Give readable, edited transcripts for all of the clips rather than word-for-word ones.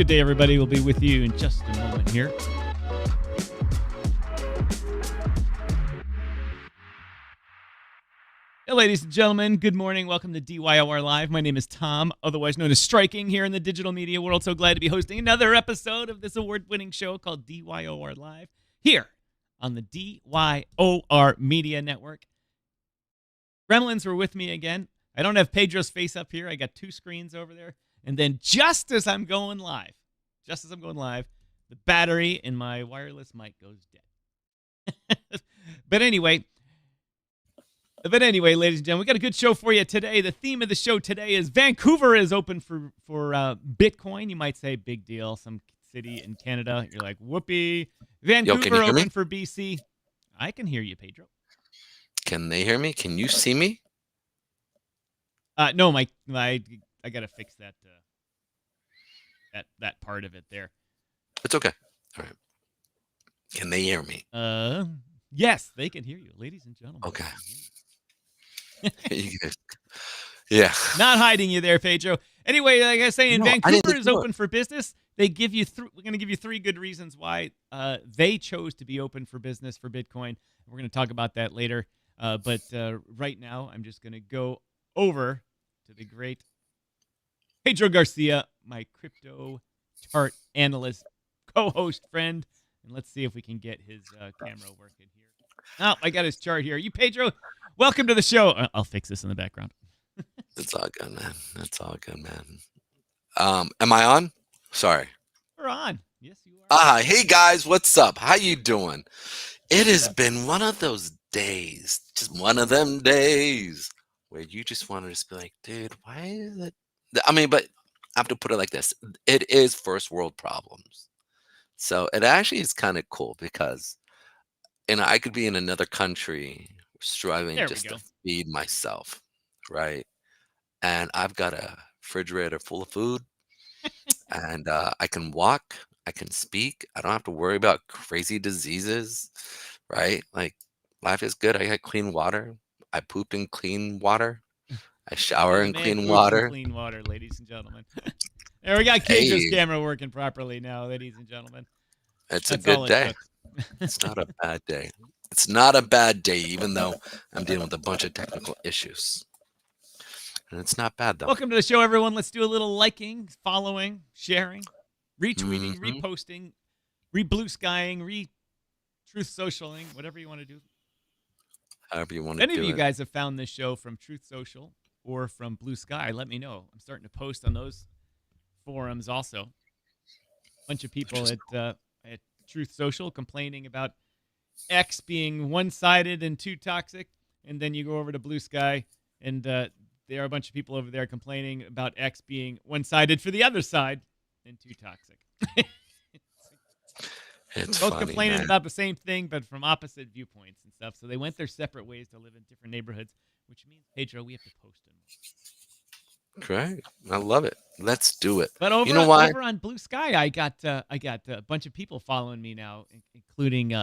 Good day, everybody. We'll be with you in just a moment here. Hey, ladies and gentlemen, good morning. Welcome to DYOR Live. My name is Tom, otherwise known as Striking here in the digital media world. So glad to be hosting another episode of this award-winning show called DYOR Live here on the DYOR Media Network. Gremlins were with me again. I don't have Pedro's face up here. I got two screens over there. And then just as I'm going live, the battery in my wireless mic goes dead. But anyway, ladies and gentlemen, we got a good show for you today. The theme of the show today is Vancouver is open for Bitcoin. You might say big deal. Some city in Canada. You're like, whoopee. Vancouver open for BC. I can hear you, Pedro. Can they hear me? Can you see me? No, I gotta fix that that part of it there. It's okay. All right. Can they hear me? Yes, they can hear you, ladies and gentlemen. Okay. Yeah. Not hiding you there, Pedro. Anyway, like I was saying, Vancouver is open for business. They give you we're going to give you three good reasons why they chose to be open for business for Bitcoin. We're going to talk about that later. But right now, I'm just going to go over to the great Pedro Garcia, my crypto chart analyst, co-host friend. And let's see if we can get his camera working here. Oh, I got his chart here. You, Pedro, welcome to the show. I'll fix this in the background. It's all good, man. It's all good, man. Am I on? Sorry. We're on. Yes, you are. Hey, guys. What's up? How you doing? It has been one of those days, just one of them days where you just want to just be like, dude, why is it? I mean, but I have to put it like this. It is first world problems. So it actually is kind of cool because, I could be in another country striving just to feed myself, right? And I've got a refrigerator full of food and I can walk, I can speak. I don't have to worry about crazy diseases, right? Like life is good. I got clean water. I poop in clean water. I shower in clean water. Clean water, ladies and gentlemen. There we got Pedro's camera working properly now, ladies and gentlemen. It's a good day. It's not a bad day. It's not a bad day, even though I'm dealing with a bunch of technical issues. And it's not bad, though. Welcome to the show, everyone. Let's do a little liking, following, sharing, retweeting, reposting, re-blue skying, re-truth socialing, whatever you want to do. However you want to do it. If any of you guys have found this show from Truth Social or from Blue Sky, let me know. I'm starting to post on those forums also. A bunch of people at Truth Social complaining about X being one-sided and too toxic, and then you go over to Blue Sky, and there are a bunch of people over there complaining about X being one-sided for the other side and too toxic. It's both funny, complaining man. about the same thing, but from opposite viewpoints and stuff. So they went their separate ways to live in different neighborhoods, which means, Pedro, we have to post them. Great. I love it. Let's do it. But over, you know why? Over on Blue Sky, I got a bunch of people following me now, including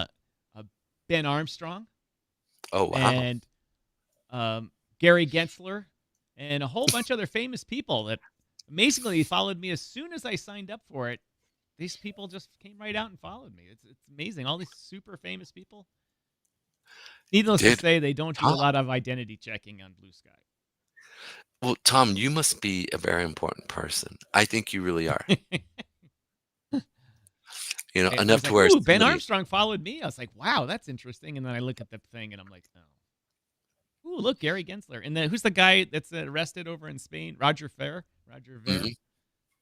Ben Armstrong. Oh, wow. And Gary Gensler and a whole bunch of other famous people that amazingly followed me as soon as I signed up for it. These people just came right out and followed me. It's amazing. All these super famous people. Needless to say, they don't do a lot of identity checking on Blue Sky. Well, Tom, you must be a very important person. I think you really are. Enough to where Ben Armstrong followed me. I was like, wow, that's interesting. And then I look at the thing and I'm like, oh. Ooh, look, Gary Gensler. And then who's the guy that's arrested over in Spain? Roger Ver.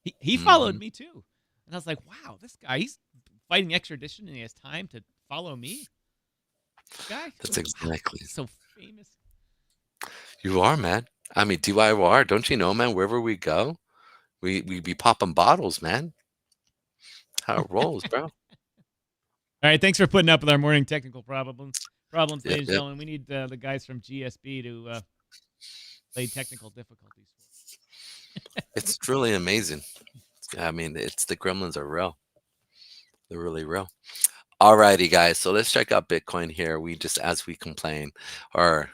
He followed me too. And I was like, wow, this guy, he's fighting extradition and he has time to follow me. This guy? That's exactly. So famous. You are, man. I mean, DYOR, don't you know, man, wherever we go, we be popping bottles, man. How it rolls, bro. All right, thanks for putting up with our morning technical problems, ladies and gentlemen. We need the guys from GSB to play technical difficulties. It's really amazing. I mean, the gremlins are real. They're really real. Alrighty, guys. So let's check out Bitcoin here. As we complain, or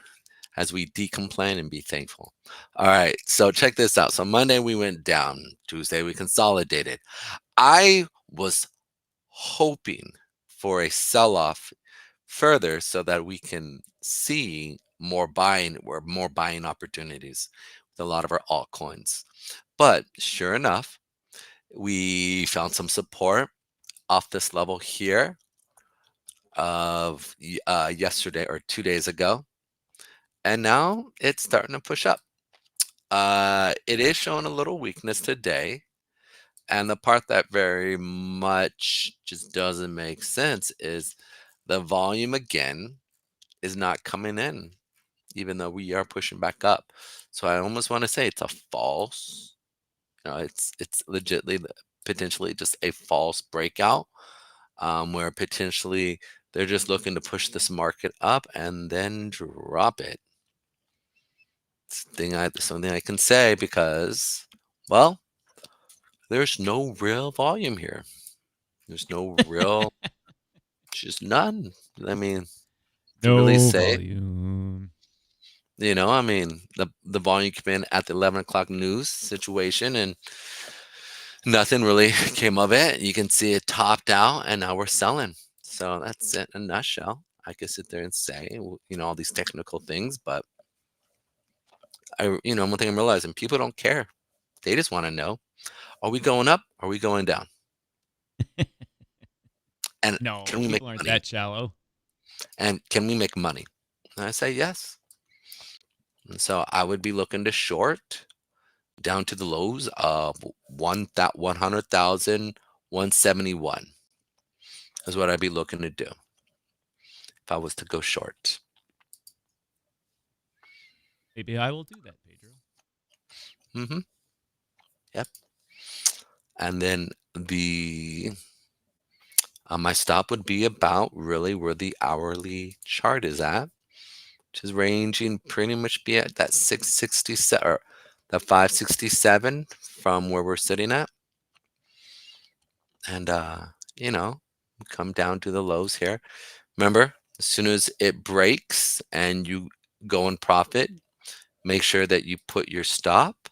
as we decomplain and be thankful. All right. So check this out. So Monday we went down. Tuesday we consolidated. I was hoping for a sell-off further so that we can see more buying or more buying opportunities with a lot of our altcoins. But sure enough, we found some support off this level here of yesterday or 2 days ago. And now it's starting to push up. It is showing a little weakness today. And the part that very much just doesn't make sense is the volume again is not coming in, even though we are pushing back up. So I almost want to say it's a false, it's legitly potentially just a false breakout, where potentially they're just looking to push this market up and then drop it. Something I can say because, well, there's no real volume here. There's no real, just none. I mean, to really No say, volume. I mean, the volume came in at the 11 o'clock news situation and nothing really came of it. You can see it topped out and now we're selling. So that's it in a nutshell. I could sit there and say, all these technical things, but one thing I'm realizing, people don't care. They just want to know, are we going up? Are we going down? And No, can we make people aren't money? that shallow. And can we make money? And I say yes. And so I would be looking to short down to the lows of 100,171 is what I'd be looking to do if I was to go short. Maybe I will do that, Pedro. Mm-hmm. Yep. And then my stop would be about really where the hourly chart is at, which is ranging pretty much be at that 667 or the 567 from where we're sitting at. And come down to the lows here. Remember, as soon as it breaks and you go in profit, make sure that you put your stop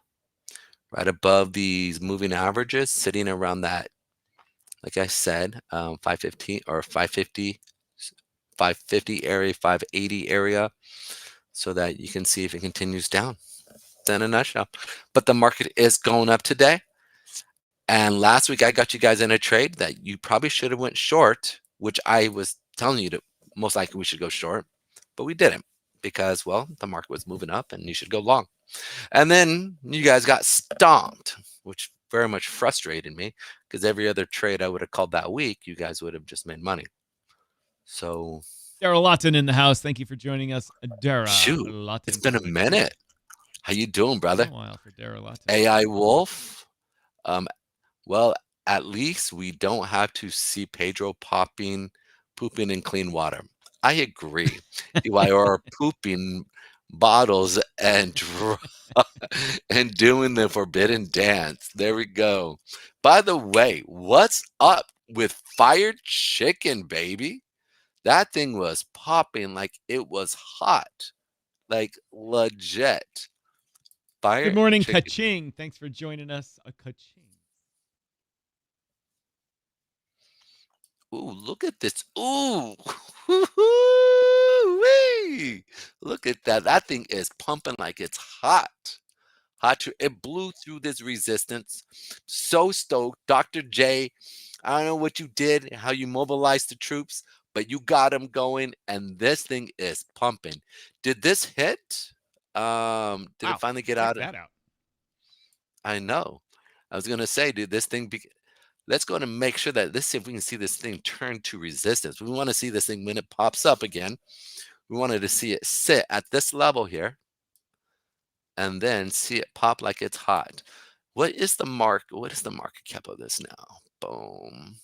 right above these moving averages, sitting around that, like I said, 515 or 550, 550 area, 580 area, so that you can see if it continues down. In a nutshell. But the market is going up today. And last week I got you guys in a trade that you probably should have went short, which I was telling you to most likely we should go short, but we didn't because, well, the market was moving up and you should go long. And then you guys got stomped, which very much frustrated me because every other trade I would have called that week, you guys would have just made money. So Daryl Lawton in the house. Thank you for joining us, Daryl shoot, Lawton. it's been a minute. How you doing, brother? Been a while for Daryl Lawton. AI Wolf. Well, at least we don't have to see Pedro pooping in clean water. I agree. DYOR pooping bottles and and doing the forbidden dance. There we go. By the way, what's up with Fired Chicken, baby? That thing was popping like it was hot, like legit. Fired Good morning, Chicken. Kaching. Thanks for joining us, Kaching. Ooh, look at this. Ooh. Woo-hoo-wee. Look at that. That thing is pumping like it's hot. It blew through this resistance. So stoked. Dr. J, I don't know what you did, how you mobilized the troops, but you got them going, and this thing is pumping. Did this hit? Did it finally get out? That out. I know. I was gonna say, dude, this thing let's go and make sure that see if we can see this thing turn to resistance. We want to see this thing when it pops up again. We wanted to see it sit at this level here and then see it pop like it's hot. What is the market cap of this now? Boom.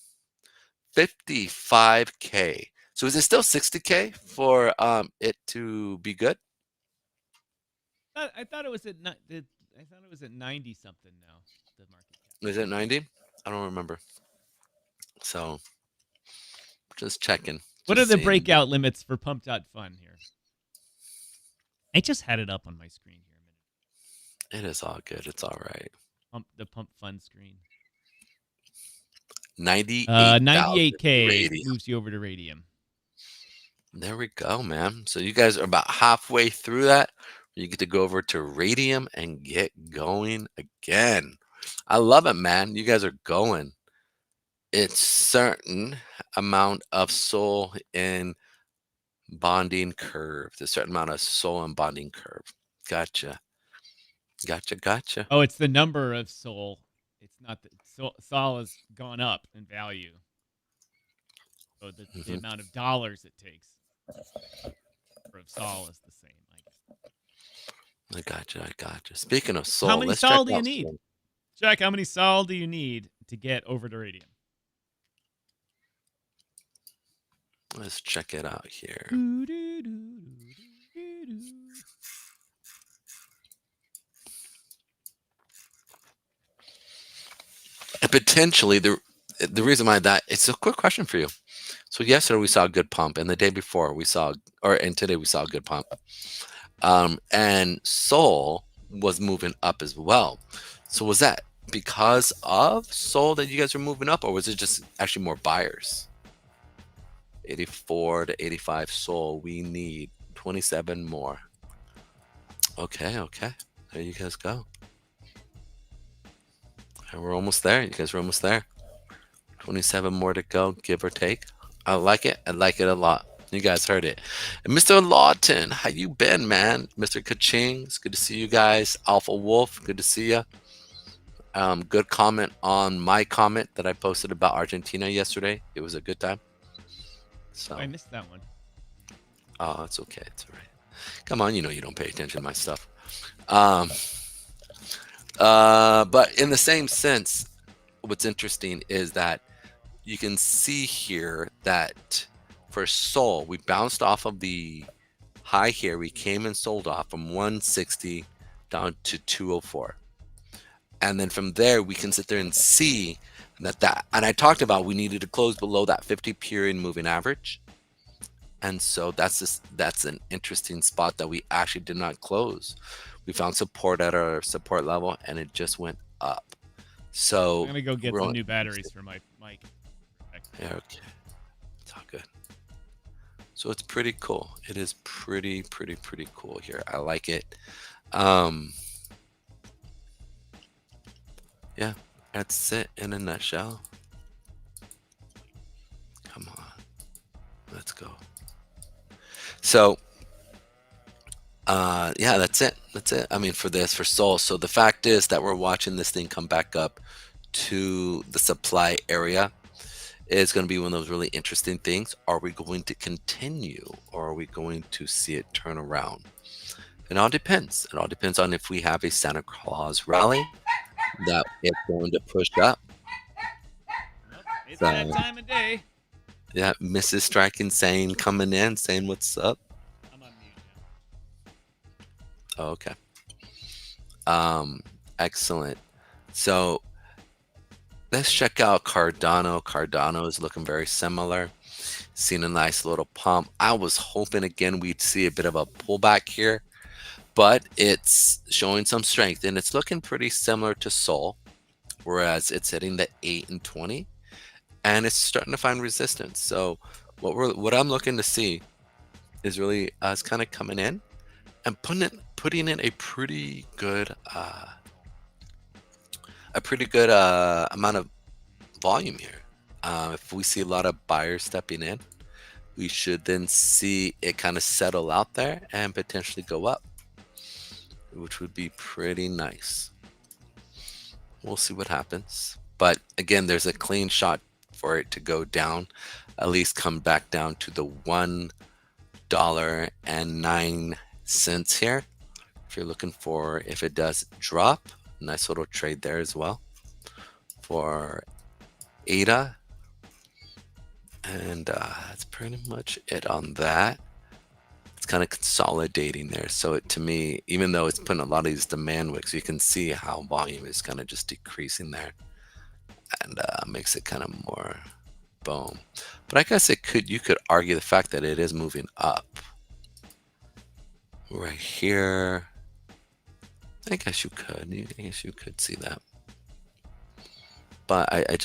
55K. So is it still 60K for it to be good? I thought it was at 90 something now. The market cap. Is it 90? I don't remember. So just checking. What are the breakout limits for Pump.fun here? I just had it up on my screen here a minute. It is all good. It's all right. The Pump Fun screen. 98,000 98K radium. moves you over to radium. There we go, man. So you guys are about halfway through that. You get to go over to radium and get going again. I love it, man. You guys are going. It's certain amount of soul in bonding curve. There's a certain amount of soul in bonding curve. Gotcha. Gotcha. Oh, it's the number of soul. It's not that sol has gone up in value. So the amount of dollars it takes for sol is the same, I guess. I gotcha. Speaking of soul, How many let's check sol do you out need? soul. Jack, how many sol do you need to get over to radium? Let's check it out here. And potentially the reason why that it's a quick question for you. So yesterday we saw a good pump, and the day before we saw, and today we saw a good pump. And Sol was moving up as well. So was that because of Sol that you guys are moving up, or was it just actually more buyers? 84 to 85 Sol. We need 27 more. Okay. There you guys go. And we're almost there. You guys are almost there. 27 more to go, give or take. I like it. I like it a lot. You guys heard it. And Mr. Lawton, how you been, man? Mr. Kaching, it's good to see you guys. Alpha Wolf, good to see you. Good comment on my comment that I posted about Argentina yesterday. It was a good time. So I missed that one. Oh, it's okay. It's all right. Come on, you know you don't pay attention to my stuff. But in the same sense, what's interesting is that you can see here that for Sol, we bounced off of the high here. We came and sold off from 160 down to 204. And then from there, we can sit there and see that, and I talked about we needed to close below that 50 period moving average. And so that's an interesting spot that we actually did not close. We found support at our support level, and it just went up. So I'm gonna go get some new batteries for my mic. Yeah, okay. It's all good. So it's pretty cool. It is pretty cool here. I like it. Yeah, that's it in a nutshell. Come on. Let's go. So yeah, that's it. I mean, for Sol. So the fact is that we're watching this thing come back up to the supply area. Is going to be one of those really interesting things. Are we going to continue, or are we going to see it turn around? It all depends. It all depends on if we have a Santa Claus rally that it's going to push up. Yep, it's that time of day. Yeah, Mrs. Striking saying, coming in, saying what's up. I'm on mute Oh, now. okay. Excellent. So let's check out Cardano. Cardano is looking very similar. Seen a nice little pump. I was hoping again we'd see a bit of a pullback here, but it's showing some strength, and it's looking pretty similar to Sol, whereas it's hitting the 8 and 20, and it's starting to find resistance. So what I'm looking to see is really us kind of coming in and putting in a pretty good amount of volume here. If we see a lot of buyers stepping in, we should then see it kind of settle out there and potentially go up, which would be pretty nice. We'll see what happens. But again, there's a clean shot for it to go down, at least come back down to the $1.09 here. If you're looking for, if it does drop, nice little trade there as well for ADA. And that's pretty much it on that. It's kind of consolidating there. So to me, even though it's putting a lot of these demand wicks, you can see how volume is kind of just decreasing there, and makes it kind of more boom. But I guess you could argue the fact that it is moving up right here. I guess you could see that. but I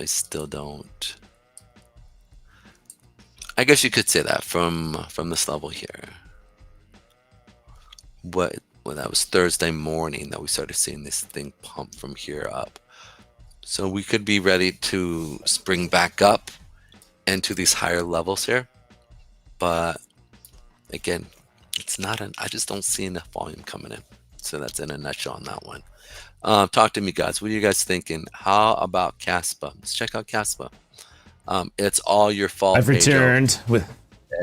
still don't. I guess you could say that from this level here. Well, that was Thursday morning that we started seeing this thing pump from here up. So we could be ready to spring back up into these higher levels here. But again, it's not I just don't see enough volume coming in. So that's in a nutshell on that one. Talk to me, guys. What are you guys thinking? How about Caspa? Let's check out Caspa. It's all your fault. I've returned with.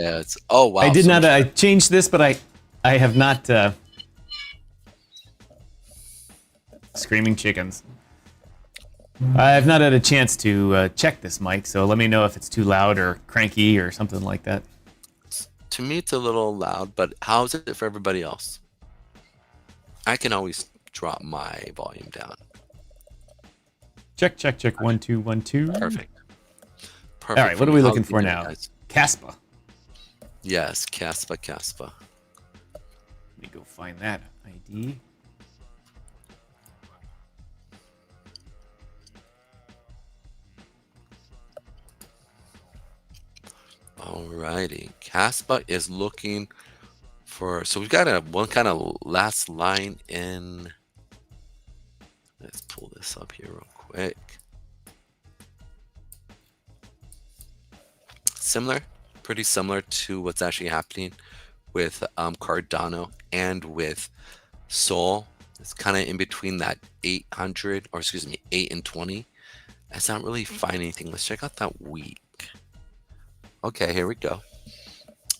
Yeah, oh wow. I did not. I changed this, but I have not. Screaming chickens. I have not had a chance to check this mic, so let me know if it's too loud or cranky or something like that. To me, it's a little loud, but how's it for everybody else? I can always drop my volume down. Check, check, check. 1, 2, 1, 2. Perfect. All right, what are we looking for now? Caspa. Yes, Caspa. Let me go find that ID. Alrighty, Caspa is looking for. So we've got one kind of last line in. Let's pull this up here real quick. Pretty similar to what's actually happening with Cardano and with Sol. It's kind of in between that 800, or excuse me, 8 and 20. It's not really finding anything. Let's check out that week. Okay, here we go.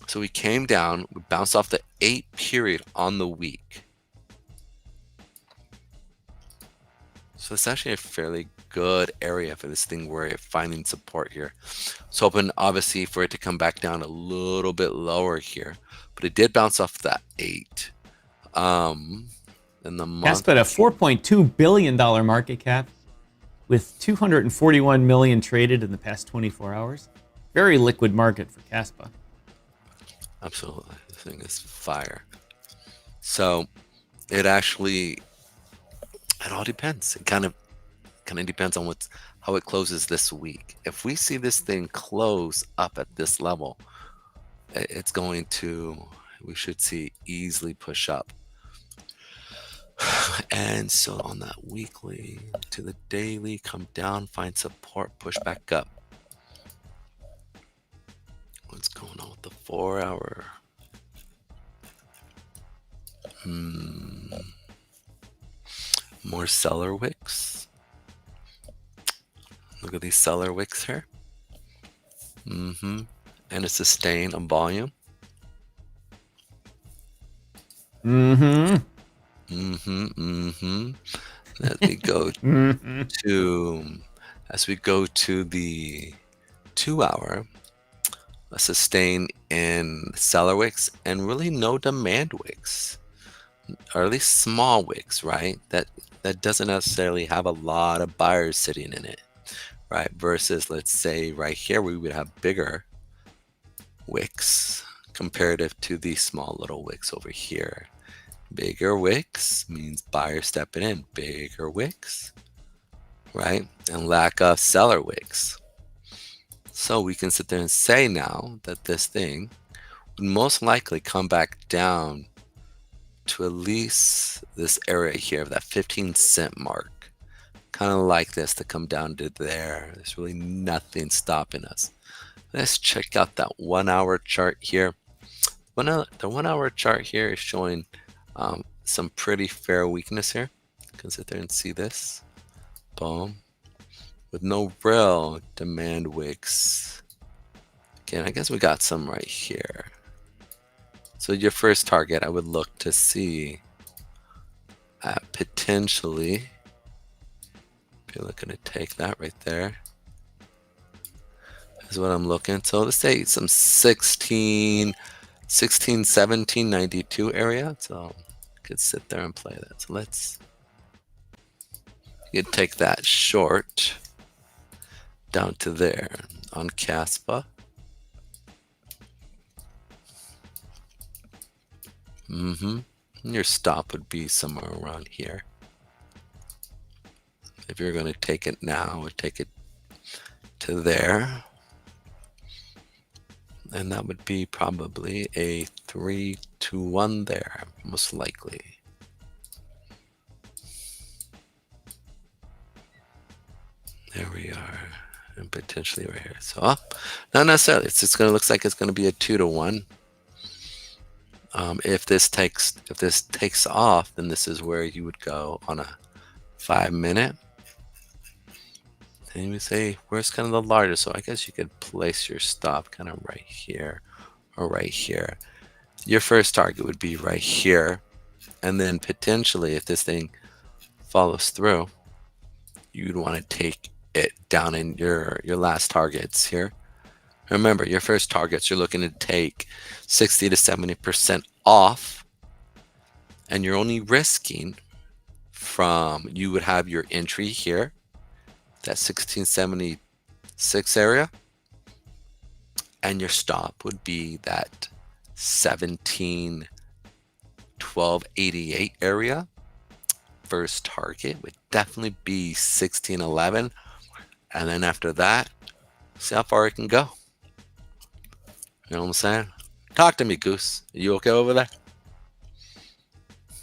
So we came down, we bounced off the 8 period on the week. So it's actually a fairly good area for this thing where it's finding support here. So hoping obviously for it to come back down a little bit lower here, but it did bounce off that 8. In the month. Caspa at a $4.2 billion market cap with 241 million traded in the past 24 hours. Very liquid market for Caspa. Absolutely, this thing is fire. So it actually, it all depends. It kind of depends on how it closes this week. If we see this thing close up at this level, it's going to, we should see easily push up. And so on that weekly to the daily, come down, find support, push back up. What's going on with the 4-hour? More seller wicks. Look at these seller wicks here. And a sustain on volume. As we go to the 2-hour, a sustain in seller wicks and really no demand wicks, or at least small wicks, right? That doesn't necessarily have a lot of buyers sitting in it, right? Versus, let's say right here, we would have bigger wicks comparative to these small little wicks over here. Bigger wicks means buyer stepping in. Bigger wicks, right? And lack of seller wicks. So we can sit there and say now that this thing would most likely come back down to at least this area here of that 15-cent mark. Kind of like this to come down to there. There's really nothing stopping us. Let's check out that 1-hour chart here. The 1-hour chart here is showing some pretty fair weakness here. You can sit there and see this. Boom. With no real demand wicks. Again, I guess we got some right here. So your first target, I would look to see at potentially, if you're looking to take that right there, is what I'm looking. So let's say some 17, 92 area. So I could sit there and play that. So let's, you'd take that short down to there on Caspa. Your stop would be somewhere around here. if you're going to take it now, would take it to there. And that would be probably a 3 to 1 there, most likely. There we are. And potentially right here. So not necessarily. It's just going to look like it's going to be a 2 to 1. If this takes off, then this is where you would go on a 5-minute. And you would say, where's kind of the largest? So I guess you could place your stop kind of right here or right here. Your first target would be right here. And then potentially, if this thing follows through, you'd want to take it down in your last targets here. Remember, your first targets, you're looking to take 60 to 70% off. And you're only risking from, you would have your entry here, that 1676 area, and your stop would be that 1288 area. First target would definitely be 1611, and then after that, see how far it can go. You know what I'm saying? Talk to me, Goose. Are you okay over there?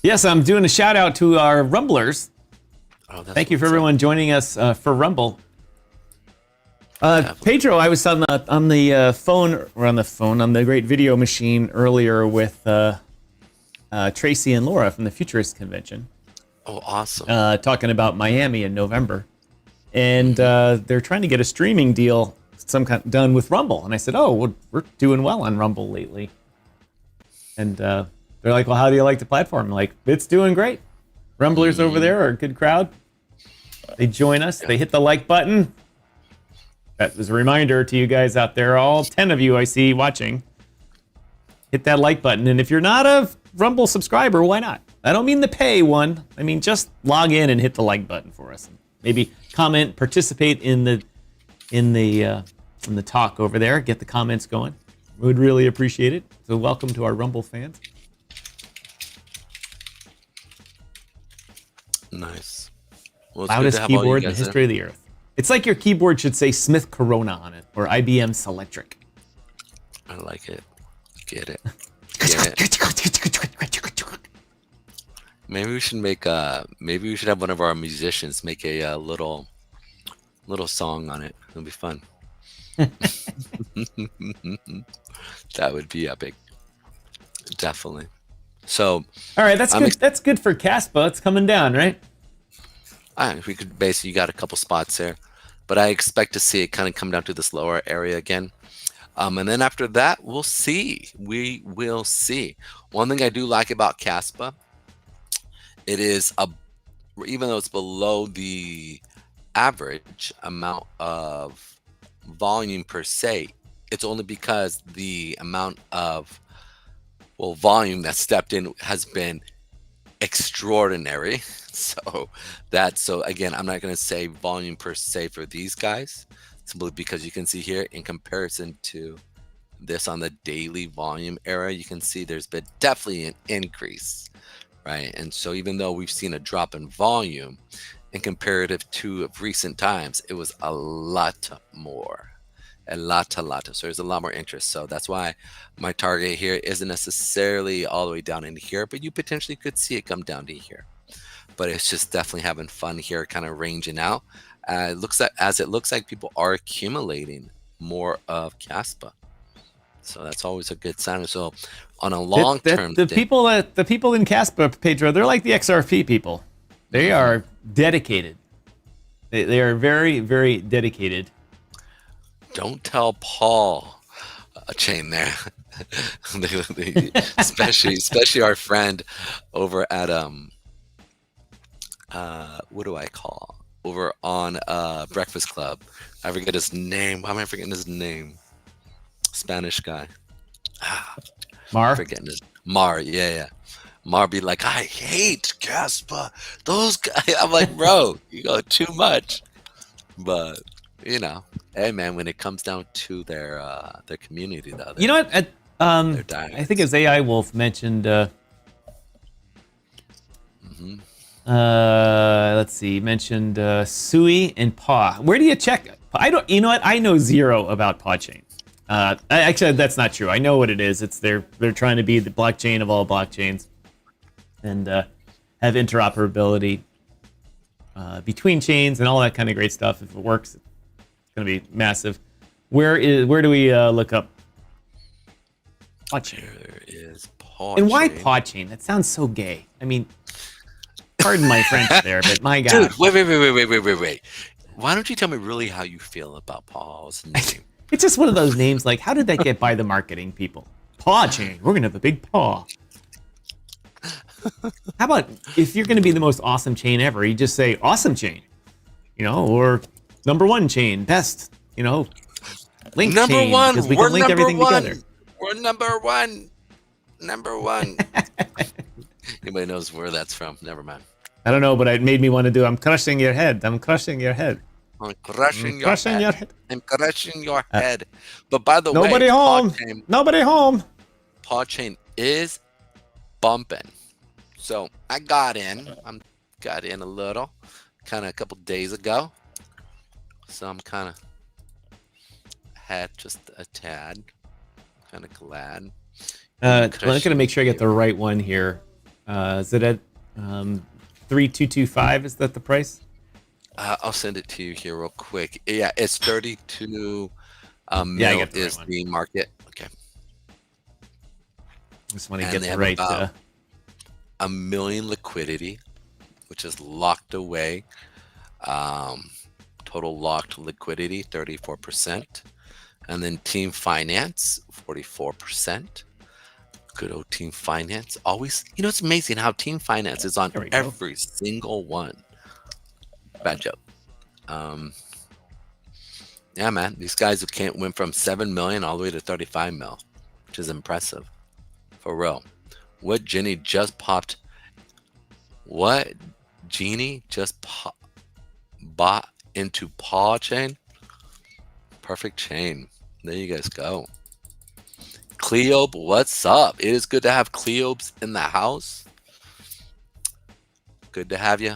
Yes, I'm doing a shout out to our Rumblers. Thank you for everyone joining us for Rumble. Pedro, I was on the phone, or on the great video machine earlier with Tracy and Laura from the Futurist Convention. Oh, awesome. Talking about Miami in November. And they're trying to get a streaming deal done with Rumble. And I said, oh, we're doing well on Rumble lately. And they're like, well, how do you like the platform? I'm like, it's doing great. Rumblers over there are a good crowd. They join us. They hit the like button. That was a reminder to you guys out there, all 10 of you I see watching. Hit that like button. And if you're not a Rumble subscriber, why not? I don't mean the pay one. I mean, just log in and hit the like button for us. Maybe comment, participate in the talk over there. Get the comments going. We would really appreciate it. So welcome to our Rumble fans. Nice. Well, loudest keyboard in the history of the earth. It's like your keyboard should say Smith Corona on it, or IBM Selectric. I like it. Get it. Get it. Maybe we should make maybe we should have one of our musicians make a little song on it. It'll be fun. That would be epic. Definitely. So all right, that's good. That's good for Caspa. It's coming down, right? We could basically, you got a couple spots there, but I expect to see it kind of come down to this lower area again. And then after that, we'll see. We will see. One thing I do like about Caspa, it is even though it's below the average amount of volume per se, it's only because the amount of volume that stepped in has been extraordinary. So again, I'm not going to say volume per se for these guys, simply because you can see here in comparison to this on the daily volume era, you can see there's been definitely an increase, right? And so even though we've seen a drop in volume in comparative to of recent times, it was a lot more. So there's a lot more interest. So that's why my target here isn't necessarily all the way down in here, but you potentially could see it come down to here. But it's just definitely having fun here, kind of ranging out. It looks like people are accumulating more of Caspa. So that's always a good sign. So on a long term, the people in Caspa, Pedro, they're like the XRP people. They are dedicated. They are very, very dedicated. Don't tell Paul a chain there. especially our friend over at what do I call over on Breakfast Club. I forget his name. Why am I forgetting his name? Spanish guy. Mar. Forgetting his Mar. Yeah. Mar be like, I hate Caspa. Those guys. I'm like, bro, you go too much. But you know, hey man, when it comes down to their community, though, you know what? I think as AI Wolf mentioned. Let's see. You mentioned Sui and Paw. Where do you check? I don't. You know what? I know zero about Paw Chain. Actually, that's not true. I know what it is. It's they're trying to be the blockchain of all blockchains, and have interoperability between chains and all that kind of great stuff. If it works, it's going to be massive. Where do we look up Paw Chain? There is Paw And why Chain. Paw Chain? That sounds so gay. I mean, pardon my French there, but my God. Dude, wait. Why don't you tell me really how you feel about Paw's name? It's just one of those names. Like, how did that get by the marketing people? Paw Chain. We're gonna have a big paw. How about if you're gonna be the most awesome chain ever, you just say awesome chain, or number one chain, best, link Number chain, one. because we We're can link number everything one. together. We're number one. Number one. Anybody knows where that's from? Never mind. I don't know, but it made me want to do. I'm crushing your head. I'm crushing your head. I'm crushing your Crushing head. your head. I'm crushing your head. But by the Nobody way, home. Nobody home. Paw Chain is bumping. So I got in. Got in a little, kind of a couple days ago. So I'm kind of had just a tad. Kind of glad. I'm gonna make sure I get the right one here. Is it at 3225? Is that the price? I'll send it to you here real quick. Yeah, it's 32 I mil got the right is one. the market. Okay. Just want to And get they the have right. about $1 million liquidity, which is locked away. Total locked liquidity, 34%. And then team finance, 44%. Good old team finance. Always, it's amazing how team finance is on There we go. every single one. Bad joke. Yeah, man. These guys who can't win from 7 million all the way to 35 mil, which is impressive. For real. What Genie just popped? What Genie just bought into Paw Chain? Perfect chain. There you guys go. Cleobe, what's up? It is good to have Cleobes in the house. Good to have you.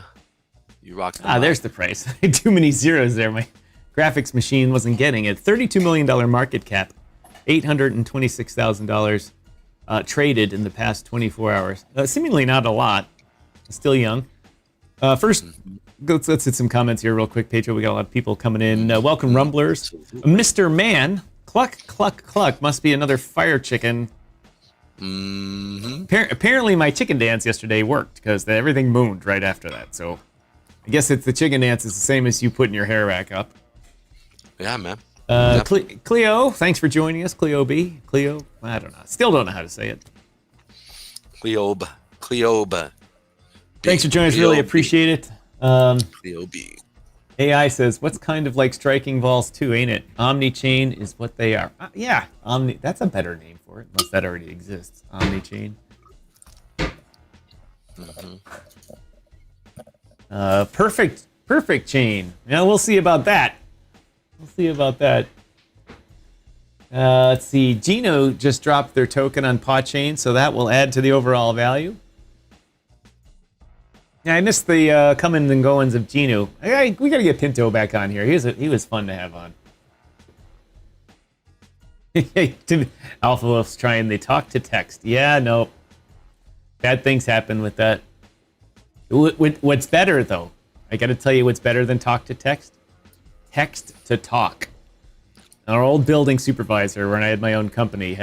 You rock the mic. There's the price. Too many zeros there. My graphics machine wasn't getting it. $32 million market cap, $826,000 traded in the past 24 hours. Seemingly not a lot. Still young. First, let's hit some comments here real quick, Pedro. We got a lot of people coming in. Welcome, Rumblers. Mr. Man, cluck, cluck, cluck. Must be another fire chicken. Apparently, my chicken dance yesterday worked because everything mooned right after that. So I guess it's the chicken dance is the same as you putting your hair back up. Yeah, man. Cleo, thanks for joining us. Cleo B. Cleo, I don't know. Still don't know how to say it. Cleobe. Thanks for joining us. Really appreciate it. Cleobe. AI says, what's kind of like striking balls too, ain't it? Omni-chain is what they are. Yeah, that's a better name for it, unless that already exists. Omni-chain. Perfect chain. Yeah, we'll see about that. Let's see. Geno just dropped their token on Paw Chain, so that will add to the overall value. Yeah, I missed the comings and goings of Geno. We got to get Pinto back on here. He was fun to have on. Alpha Wolf's trying. They talk to text. Yeah, no. Bad things happen with that. What's better, though? I got to tell you what's better than talk to text? Text to talk. Our old building supervisor, when I had my own company,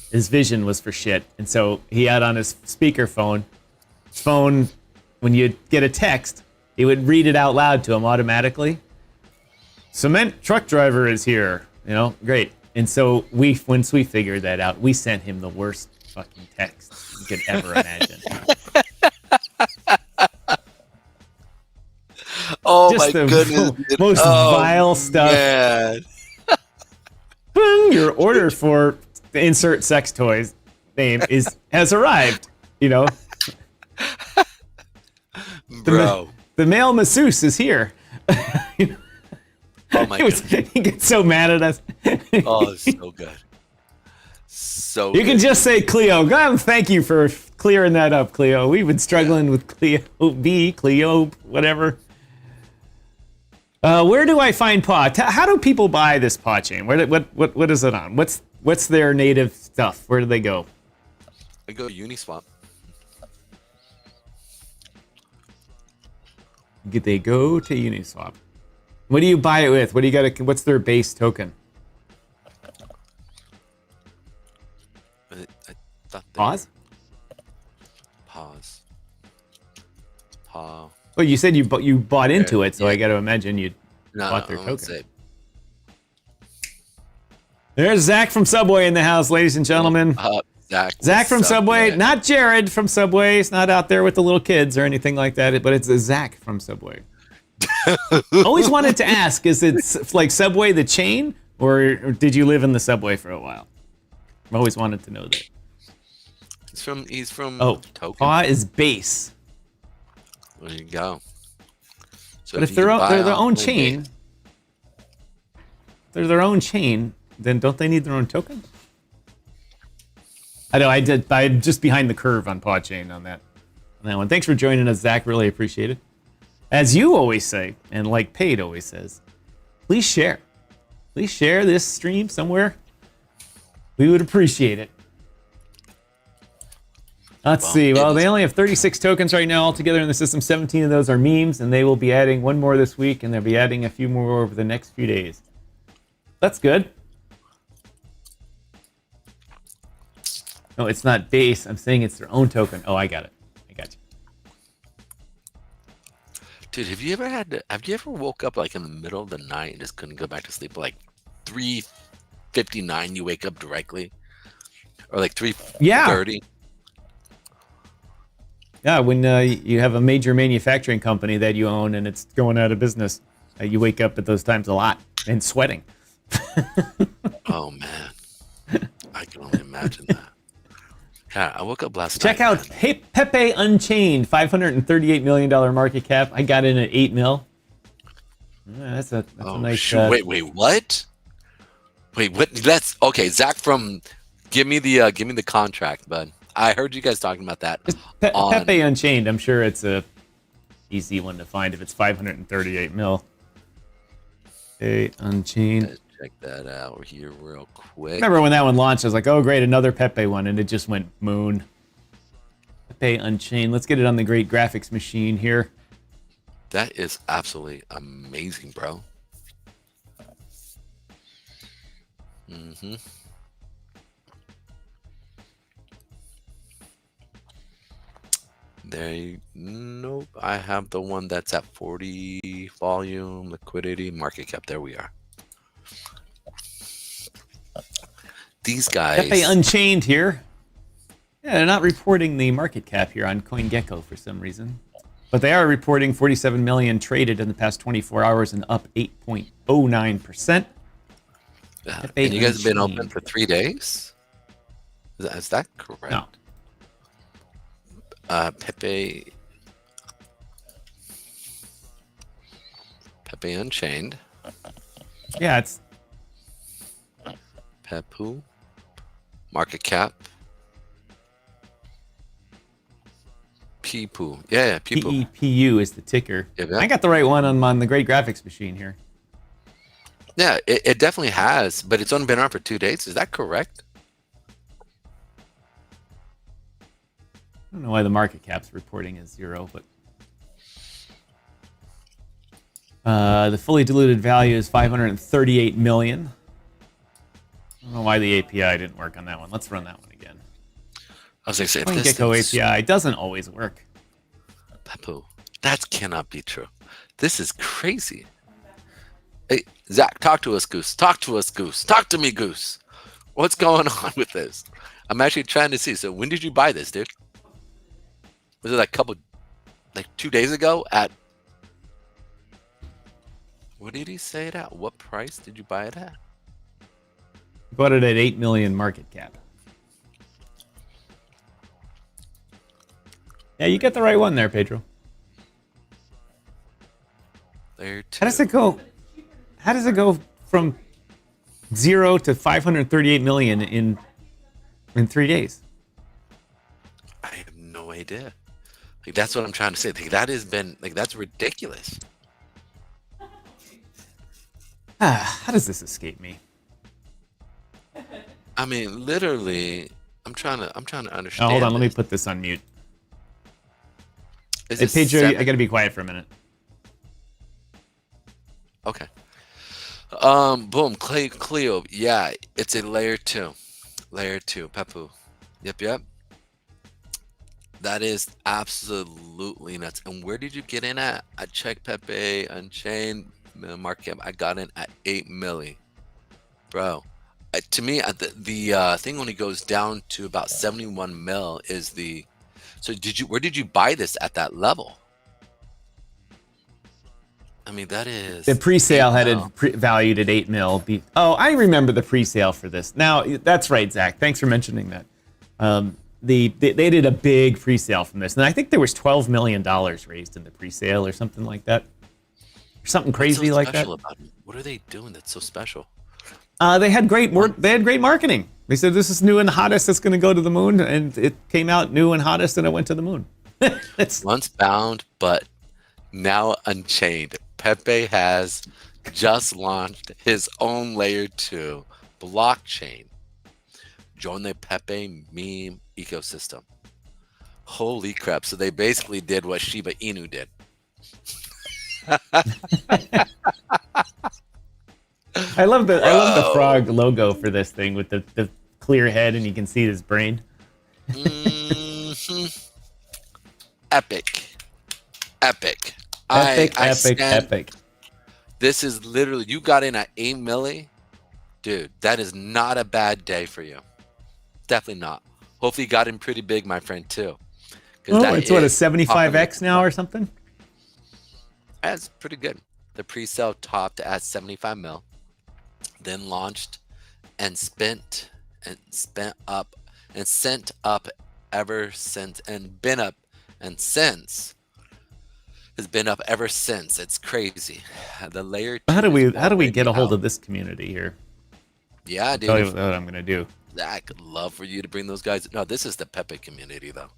his vision was for shit. And so he had on his speakerphone, when you get a text, it would read it out loud to him automatically. Cement truck driver is here. Great. And so once we figured that out, we sent him the worst fucking text you could ever imagine. Oh, Just my the goodness. most vile stuff. Man. Your order for the insert sex toys name has arrived. Bro. The male masseuse is here. Oh, my goodness. He gets so mad at us. Oh, it's so good. So You can good. just say Cleo. God, thank you for clearing that up, Cleo. We've been struggling with Cleo B, Cleo, whatever. Where do I find paw? How do people buy this paw chain? What is it on? What's their native stuff? Where do they go? I go to Uniswap. They go to Uniswap. What do you buy it with? What do you got? What's their base token? I thought they Pause. Pause. Paw. Well, you said you bought into it, so yeah. I got to imagine you No, bought their I'm gonna token. say There's Zach from Subway in the house, ladies and gentlemen. Zach from Subway, yeah. not Jared from Subway. It's not out there with the little kids or anything like that, but it's a Zach from Subway. Always wanted to ask, is it like Subway the chain, or did you live in the Subway for a while? I've always wanted to know that. He's from Token. Paw is base. There you go. So But if you they're can buy their own off chain, base- they're their own chain, then don't they need their own token? I know I'm just behind the curve on Paw Chain on that one. Thanks for joining us, Zach. Really appreciate it. As you always say, and like Paid always says, please share. Please share this stream somewhere. We would appreciate it. Let's see. Well, they only have 36 tokens right now altogether in the system. 17 of those are memes, and they will be adding one more this week, and they'll be adding a few more over the next few days. That's good. No, it's not base. I'm saying it's their own token. Oh, I got it. I got you. Dude, have you ever woke up like in the middle of the night and just couldn't go back to sleep? Like 3:59, you wake up directly, or like 3:30. Yeah, when you have a major manufacturing company that you own and it's going out of business, you wake up at those times a lot and sweating. Oh man, I can only imagine that. Yeah, I woke up last Check night. out Pepe Unchained, $538 million market cap. I got in at 8 mil. Yeah, that's a nice. Shoot. Wait, what? Wait, what? That's okay. Zach from, give me the contract, bud. I heard you guys talking about that. Pepe Unchained. I'm sure it's a easy one to find if it's 538 mil. Pepe Unchained. Let's check that out here real quick. Remember when that one launched? I was like, oh great, another Pepe one, and it just went moon. Pepe Unchained. Let's get it on the great graphics machine here. That is absolutely amazing, bro. Mm-hmm. Nope. I have the one that's at 40 volume, liquidity, market cap. There we are. These guys. Pepe Unchained here. Yeah, they're not reporting the market cap here on CoinGecko for some reason. But they are reporting 47 million traded in the past 24 hours and up 8.09%. And you guys have been open for 3 days? Is that correct? No. Pepe Unchained. Yeah, it's Pepu. Market cap. Pepu. Yeah, Pepu. PEPU is the ticker. Yeah. I got the right one on the great graphics machine here. Yeah, it definitely has, but it's only been on for 2 days. Is that correct? I don't know why the market cap's reporting is 0, but the fully diluted value is 538 million. I don't know why the API didn't work on that one. Let's run that one again. I was going to say, CoinGecko API doesn't always work. Pepu. That cannot be true. This is crazy. Hey, Zach, talk to us, Goose. Talk to us, Goose. Talk to me, Goose. What's going on with this? I'm actually trying to see. So when did you buy this, dude? Was it like 2 days ago at, what did he say it at? What price did you buy it at? Bought it at 8 million market cap. Yeah, you got the right one there, Pedro. There too. How does it go? How does it go from 0 to 538 million in in 3 days. I have no idea. Like, that's what I'm trying to say. Like, that has been like, that's ridiculous. How does this escape me? I mean, literally, I'm trying to understand. Oh, hold on, let me put this on mute. Is Hey, it Pedro, I 7? gotta be quiet for a minute. Okay. Boom, Cleo. Yeah, it's a layer 2. Layer 2, Pepu. Yep. That is absolutely nuts. And where did you get in at? I checked Pepe, Unchained, market. I got in at 8 milli. Bro, to me, the thing only goes down to about 71 mil is the... So where did you buy this at that level? I mean, that is... The pre-sale had it valued at 8 mil. Oh, I remember the pre-sale for this. Now, that's right, Zach. Thanks for mentioning that. They did a big pre-sale from this, and I think there was $12 million raised in the pre-sale or something like that. Or something crazy like that. What are they doing that's so special? They had great marketing. They said this is new and hottest. It's going to go to the moon, and it came out new and hottest, and it went to the moon. Once bound, but now unchained. Pepe has just launched his own layer 2 blockchain. Join the Pepe meme ecosystem. Holy crap. So they basically did what Shiba Inu did. I love the frog logo for this thing with the clear head, and you can see his brain. Epic. Epic. This is literally, you got in at 8 milli. Dude, that is not a bad day for you. Definitely not. Hopefully you got in pretty big, my friend, too. Oh, it's what, a 75x now or something? That's pretty good. The pre-sale topped at 75 mil, then launched and sent up ever since, and been up and since. Has been up ever since. It's crazy. The layer 2. How do we get a hold of this community here? Yeah, dude. Tell you what I'm gonna do. I could love for you to bring those guys. No, this is the Pepe community, though.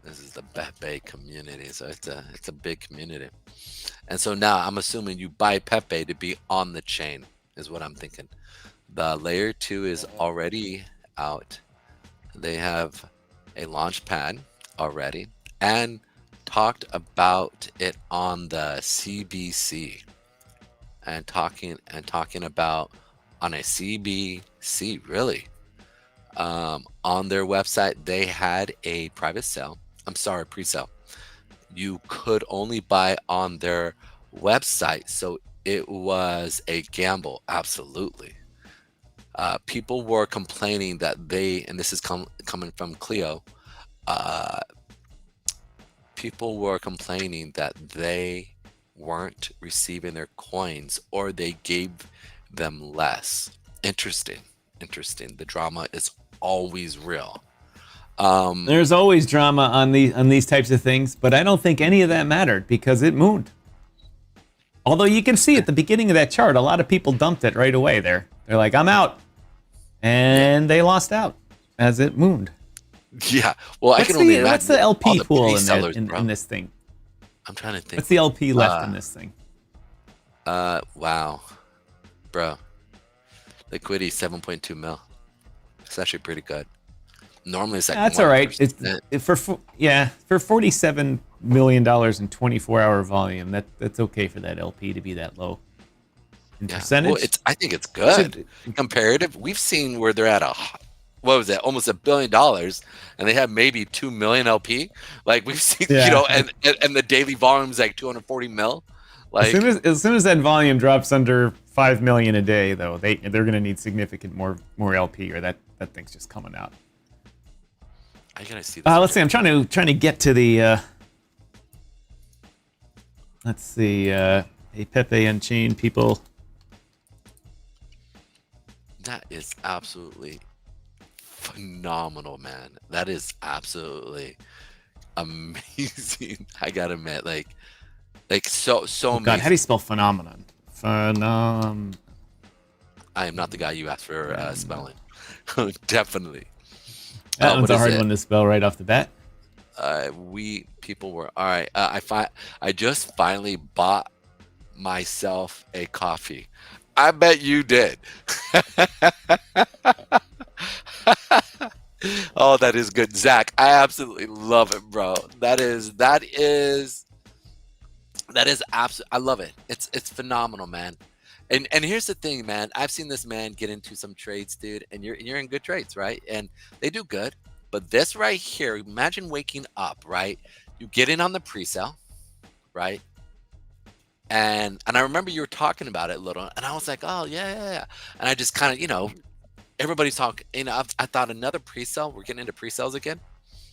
This is the Pepe community, so it's a big community. And so now I'm assuming you buy Pepe to be on the chain, is what I'm thinking. The layer 2 is already out. They have a launch pad already, and talked about it on the CBC, and talking about on a CBC, really. On their website, they had a pre-sale. You could only buy on their website, so it was a gamble, absolutely. People were complaining that and this is coming from Cleo, people were complaining that they weren't receiving their coins, or they gave them less. Interesting. The drama is always real. There's always drama on these types of things, but I don't think any of that mattered because it mooned. Although you can see at the beginning of that chart, a lot of people dumped it right away there. They're like, I'm out. And they lost out as it mooned. Yeah. Well, I can only imagine. What's the LP pool in this thing? I'm trying to think. What's the LP left in this thing? Wow. Bro. Liquidity 7.2 mil. It's actually pretty good. Normally it's like that's all right. It's for $47 million in 24-hour volume. That's okay for that LP to be that low in percentage. Well, I think it's good. Comparative, we've seen where they're at almost $1 billion, and they have maybe 2 million LP. Like we've seen, and the daily volume is like 240 mil. Like as soon as that volume drops under 5 million a day, though, they're going to need significant more LP, or that thing's just coming out. I gotta see this. Let's see. I'm trying to get to the. Let's see. Hey, Pepe Unchained people. That is absolutely phenomenal, man. That is absolutely amazing. I gotta admit, like so amazing. God, how do you spell phenomenon? I am not the guy you asked for spelling. Definitely. That one's a hard one to spell right off the bat. People were all right. I just finally bought myself a coffee. I bet you did. Oh, that is good, Zach. I absolutely love it, bro. That is absolutely. I love it. It's phenomenal, man. And here's the thing, man. I've seen this man get into some trades, dude, and you're in good trades, right? And they do good. But this right here, imagine waking up, right? You get in on the pre-sale, right? And I remember you were talking about it a little, and I was like, oh yeah. And I just kind of, everybody's talking. I thought another pre-sale. We're getting into pre-sales again,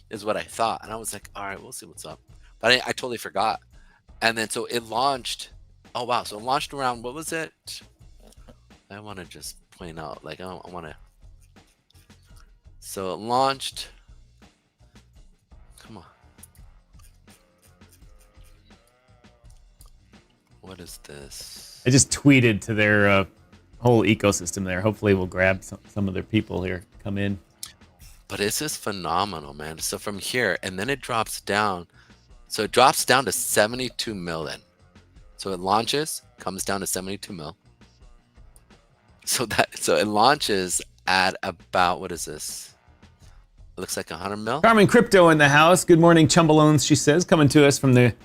is what I thought. And I was like, all right, we'll see what's up. But I totally forgot. And then so it launched. Oh wow! So it launched around, what was it? I want to just point out, like I want to. So it launched. Come on. What is this? I just tweeted to their whole ecosystem there. Hopefully we'll grab some of their people here come in. But it's just phenomenal, man. So from here, and then it drops down. So it drops down to 72 million. So it launches, comes down to 72 mil. So it launches at about, what is this? It looks like 100 mil. Carmen Crypto in the house. Good morning, Chumbalones, she says, coming to us from the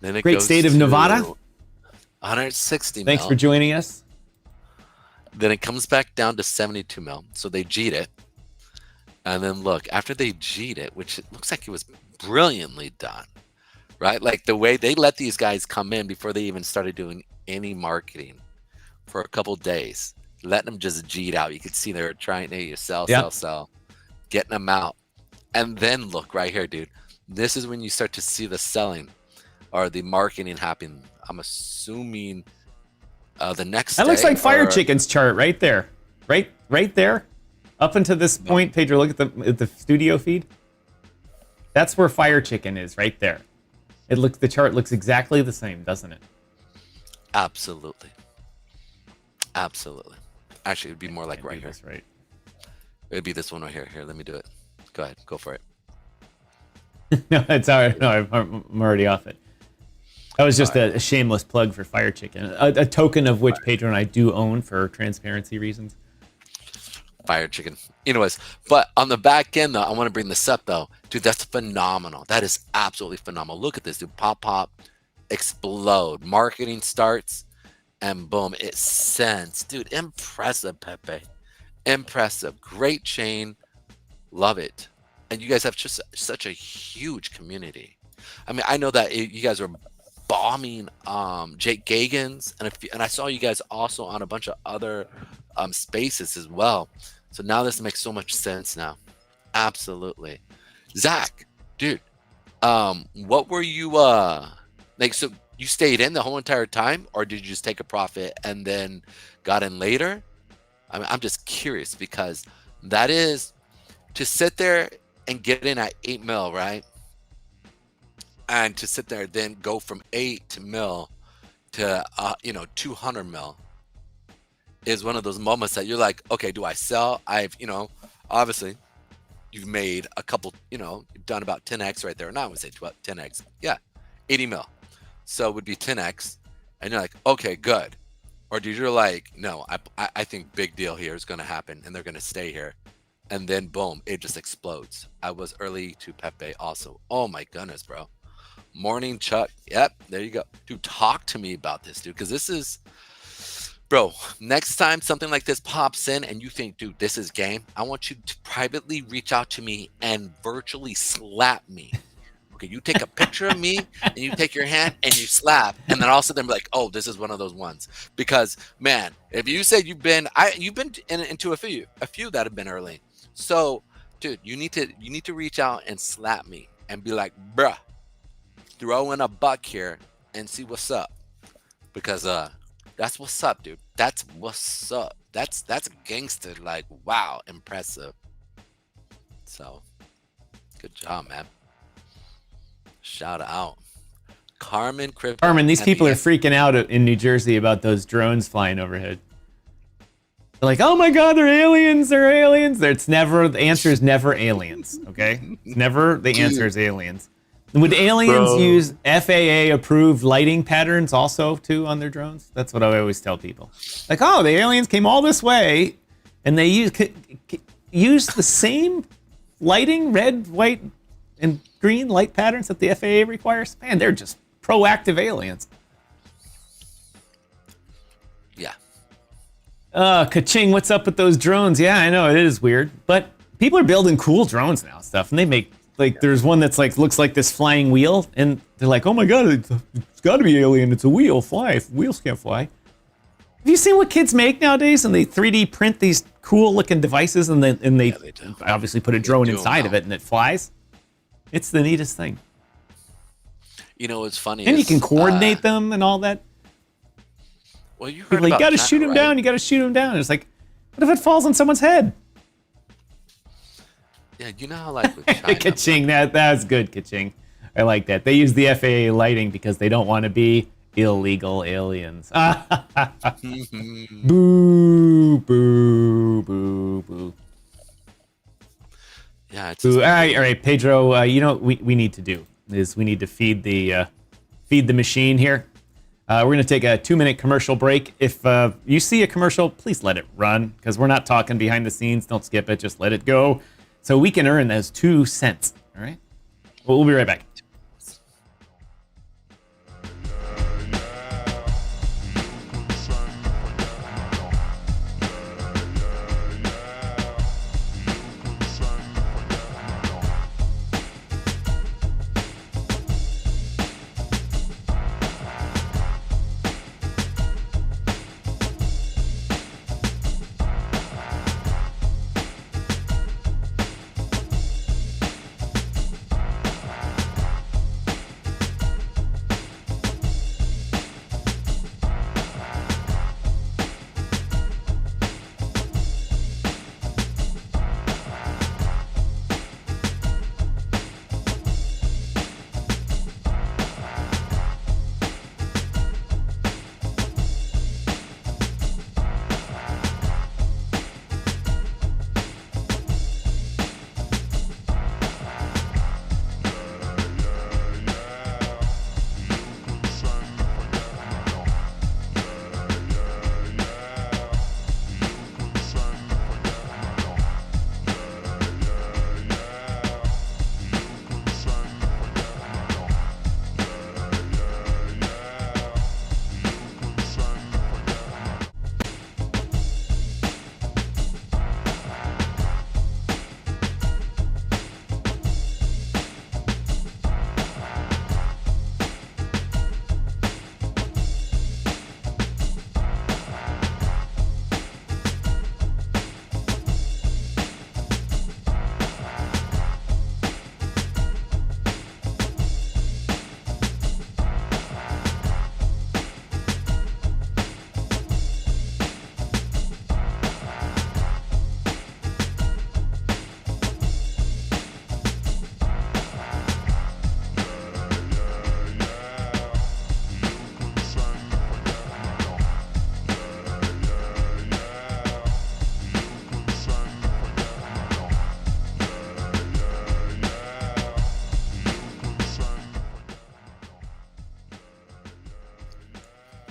great state of Nevada. 160 mil. Thanks for joining us. Then it comes back down to 72 mil. So they G'd it. And then look, after they G'd it, which it looks like it was brilliantly done, right? Like the way they let these guys come in before they even started doing any marketing for a couple days, letting them just G'd out. You could see they were trying to sell, getting them out. And then look right here, dude. This is when you start to see the selling or the marketing happen. I'm assuming the next day. That looks like Fire Chicken's chart right there. Right there. Up until this point, Pedro, look at the studio feed. That's where Fire Chicken is, right there. The chart looks exactly the same, doesn't it? Absolutely. Absolutely. Actually, it'd be more like right here. Right. It'd be this one right here. Here, let me do it. Go ahead. Go for it. No, it's all right. No, I'm already off it. That was just a shameless plug for Fire Chicken, a token of which Pedro and I do own for transparency reasons. Fire Chicken. Anyways, but on the back end, though, I want to bring this up, though. Dude, that's phenomenal. That is absolutely phenomenal. Look at this, dude. Pop, explode. Marketing starts, and boom, it sends. Dude, impressive, Pepe. Impressive. Great chain. Love it. And you guys have just such a huge community. I mean, I know that you guys are bombing Jake Gagans, and I saw you guys also on a bunch of other spaces as well. So now this makes so much sense now. Absolutely. Zach, dude, what were you like? So you stayed in the whole entire time, or did you just take a profit and then got in later? I mean, I'm just curious, because that is to sit there and get in at 8 mil, right? And to sit there, then go from 8 mil to 200 mil is one of those moments that you're like, okay, do I sell? Obviously you've made a couple, you've done about 10x right there. Not, I would say 10x. Yeah, 80 mil. So it would be 10x. And you're like, okay, good. Or did you like, no, I think big deal here is going to happen and they're going to stay here. And then boom, it just explodes. I was early to Pepe also. Oh my goodness, bro. Morning, Chuck. Yep, there you go. Dude, talk to me about this, dude, because this is, bro, next time something like this pops in and you think, dude, this is game, I want you to privately reach out to me and virtually slap me. Okay, you take a picture of me and you take your hand and you slap, and then all of a sudden be like, oh, this is one of those ones. Because, man, if you said you've been into a few that have been early. So, dude, you need to reach out and slap me and be like, bruh, throw in a buck here and see what's up, because that's what's up, dude. That's what's up. That's gangster. Like, wow, impressive. So, good job, man. Shout out, Carmen Crypto. Carmen, these people are freaking out in New Jersey about those drones flying overhead. They're like, oh my God, they're aliens. They're aliens. The answer is never aliens. Okay. It's never the answer is aliens. Would aliens use FAA approved lighting patterns also too on their drones? That's what I always tell people. Like, oh, the aliens came all this way and they use the same lighting, red, white, and green light patterns that the FAA requires. Man, they're just proactive aliens. Yeah. Ka-ching, what's up with those drones? Yeah, I know, it is weird. But people are building cool drones now and stuff, and they make, like, there's one that's like, looks like this flying wheel, and they're like, oh my God, it's gotta be alien, it's a wheel, wheels can't fly. Have you seen what kids make nowadays? And they 3D print these cool looking devices, and they obviously put a drone inside of it, and it flies. It's the neatest thing. You know, what's funny. And you can coordinate them and all that. Well, you heard People, about you gotta China, shoot him right? down. You gotta shoot him down. It's like, what if it falls on someone's head? Yeah, you know how like with China. Ka-ching, that's good, Ka-ching. I like that. They use the FAA lighting because they don't want to be illegal aliens. Boo, boo, boo, boo. Yeah, it's Boo. All right, Pedro. You know what we need to do is we need to feed the machine here. We're gonna take a 2-minute commercial break. If you see a commercial, please let it run because we're not talking behind the scenes. Don't skip it. Just let it go, so we can earn those 2 cents. All right. Well, we'll be right back.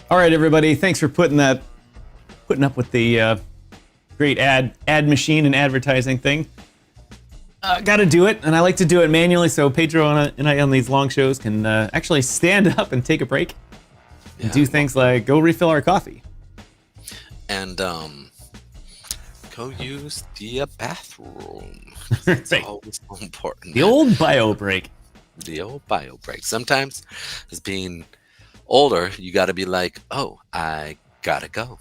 All right, everybody. Thanks for putting up with the great ad machine and advertising thing. Got to do it, and I like to do it manually, so Pedro and I on these long shows can actually stand up and take a break and do things like go refill our coffee. And go use the bathroom. It's always so important. The old bio break. The old bio break. Sometimes, as being older, you got to be like, oh, I gotta go.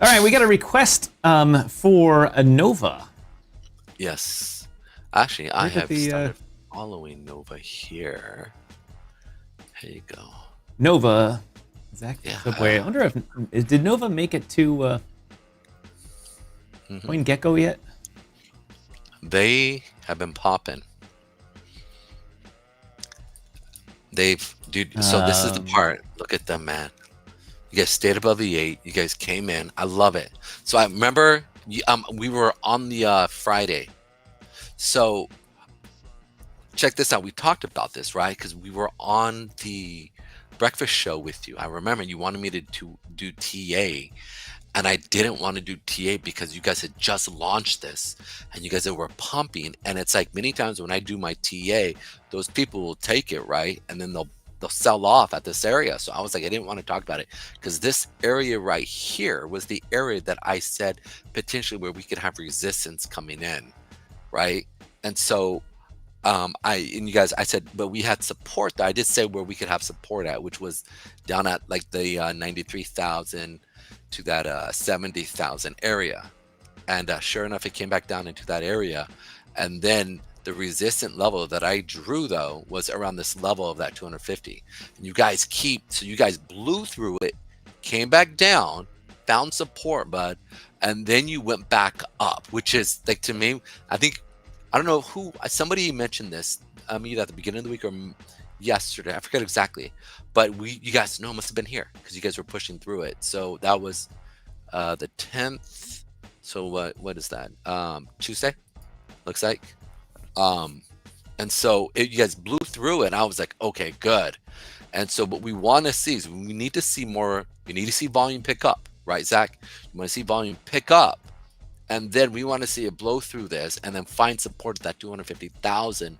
All right, we got a request for a Nova. Yes. Actually, I have the, started following Nova here. Here you go. Nova. Exactly. Yeah. Subway. I wonder if did Nova make it to CoinGecko yet? They have been popping. So this is the part. Look at them, man. You guys stayed above the 8. You guys came in. I love it. So I remember we were on the Friday. So check this out. We talked about this, right? Because we were on the breakfast show with you. I remember you wanted me to do TA. And I didn't want to do TA because you guys had just launched this and you guys were pumping. And it's like many times when I do my TA, those people will take it, right? And then they'll sell off at this area. So I was like, I didn't want to talk about it because this area right here was the area that I said potentially where we could have resistance coming in, right? And so I said, but we had support. I did say where we could have support at, which was down at like the 93,000 to that 70,000 area. And sure enough, it came back down into that area. And then the resistant level that I drew though was around this level of that 250. And you guys blew through it, came back down, found support, bud, and then you went back up, which is like, to me, I don't know who, somebody mentioned this either at the beginning of the week or yesterday, I forget exactly, but you guys know it must have been here because you guys were pushing through it. So that was the 10th. So what is that? Tuesday, looks like. And so you guys blew through it, and I was like, okay, good. And so what we want to see is we need to see more. We need to see volume pick up, right, Zach? You want to see volume pick up. And then we want to see it blow through this and then find support at that 250,000.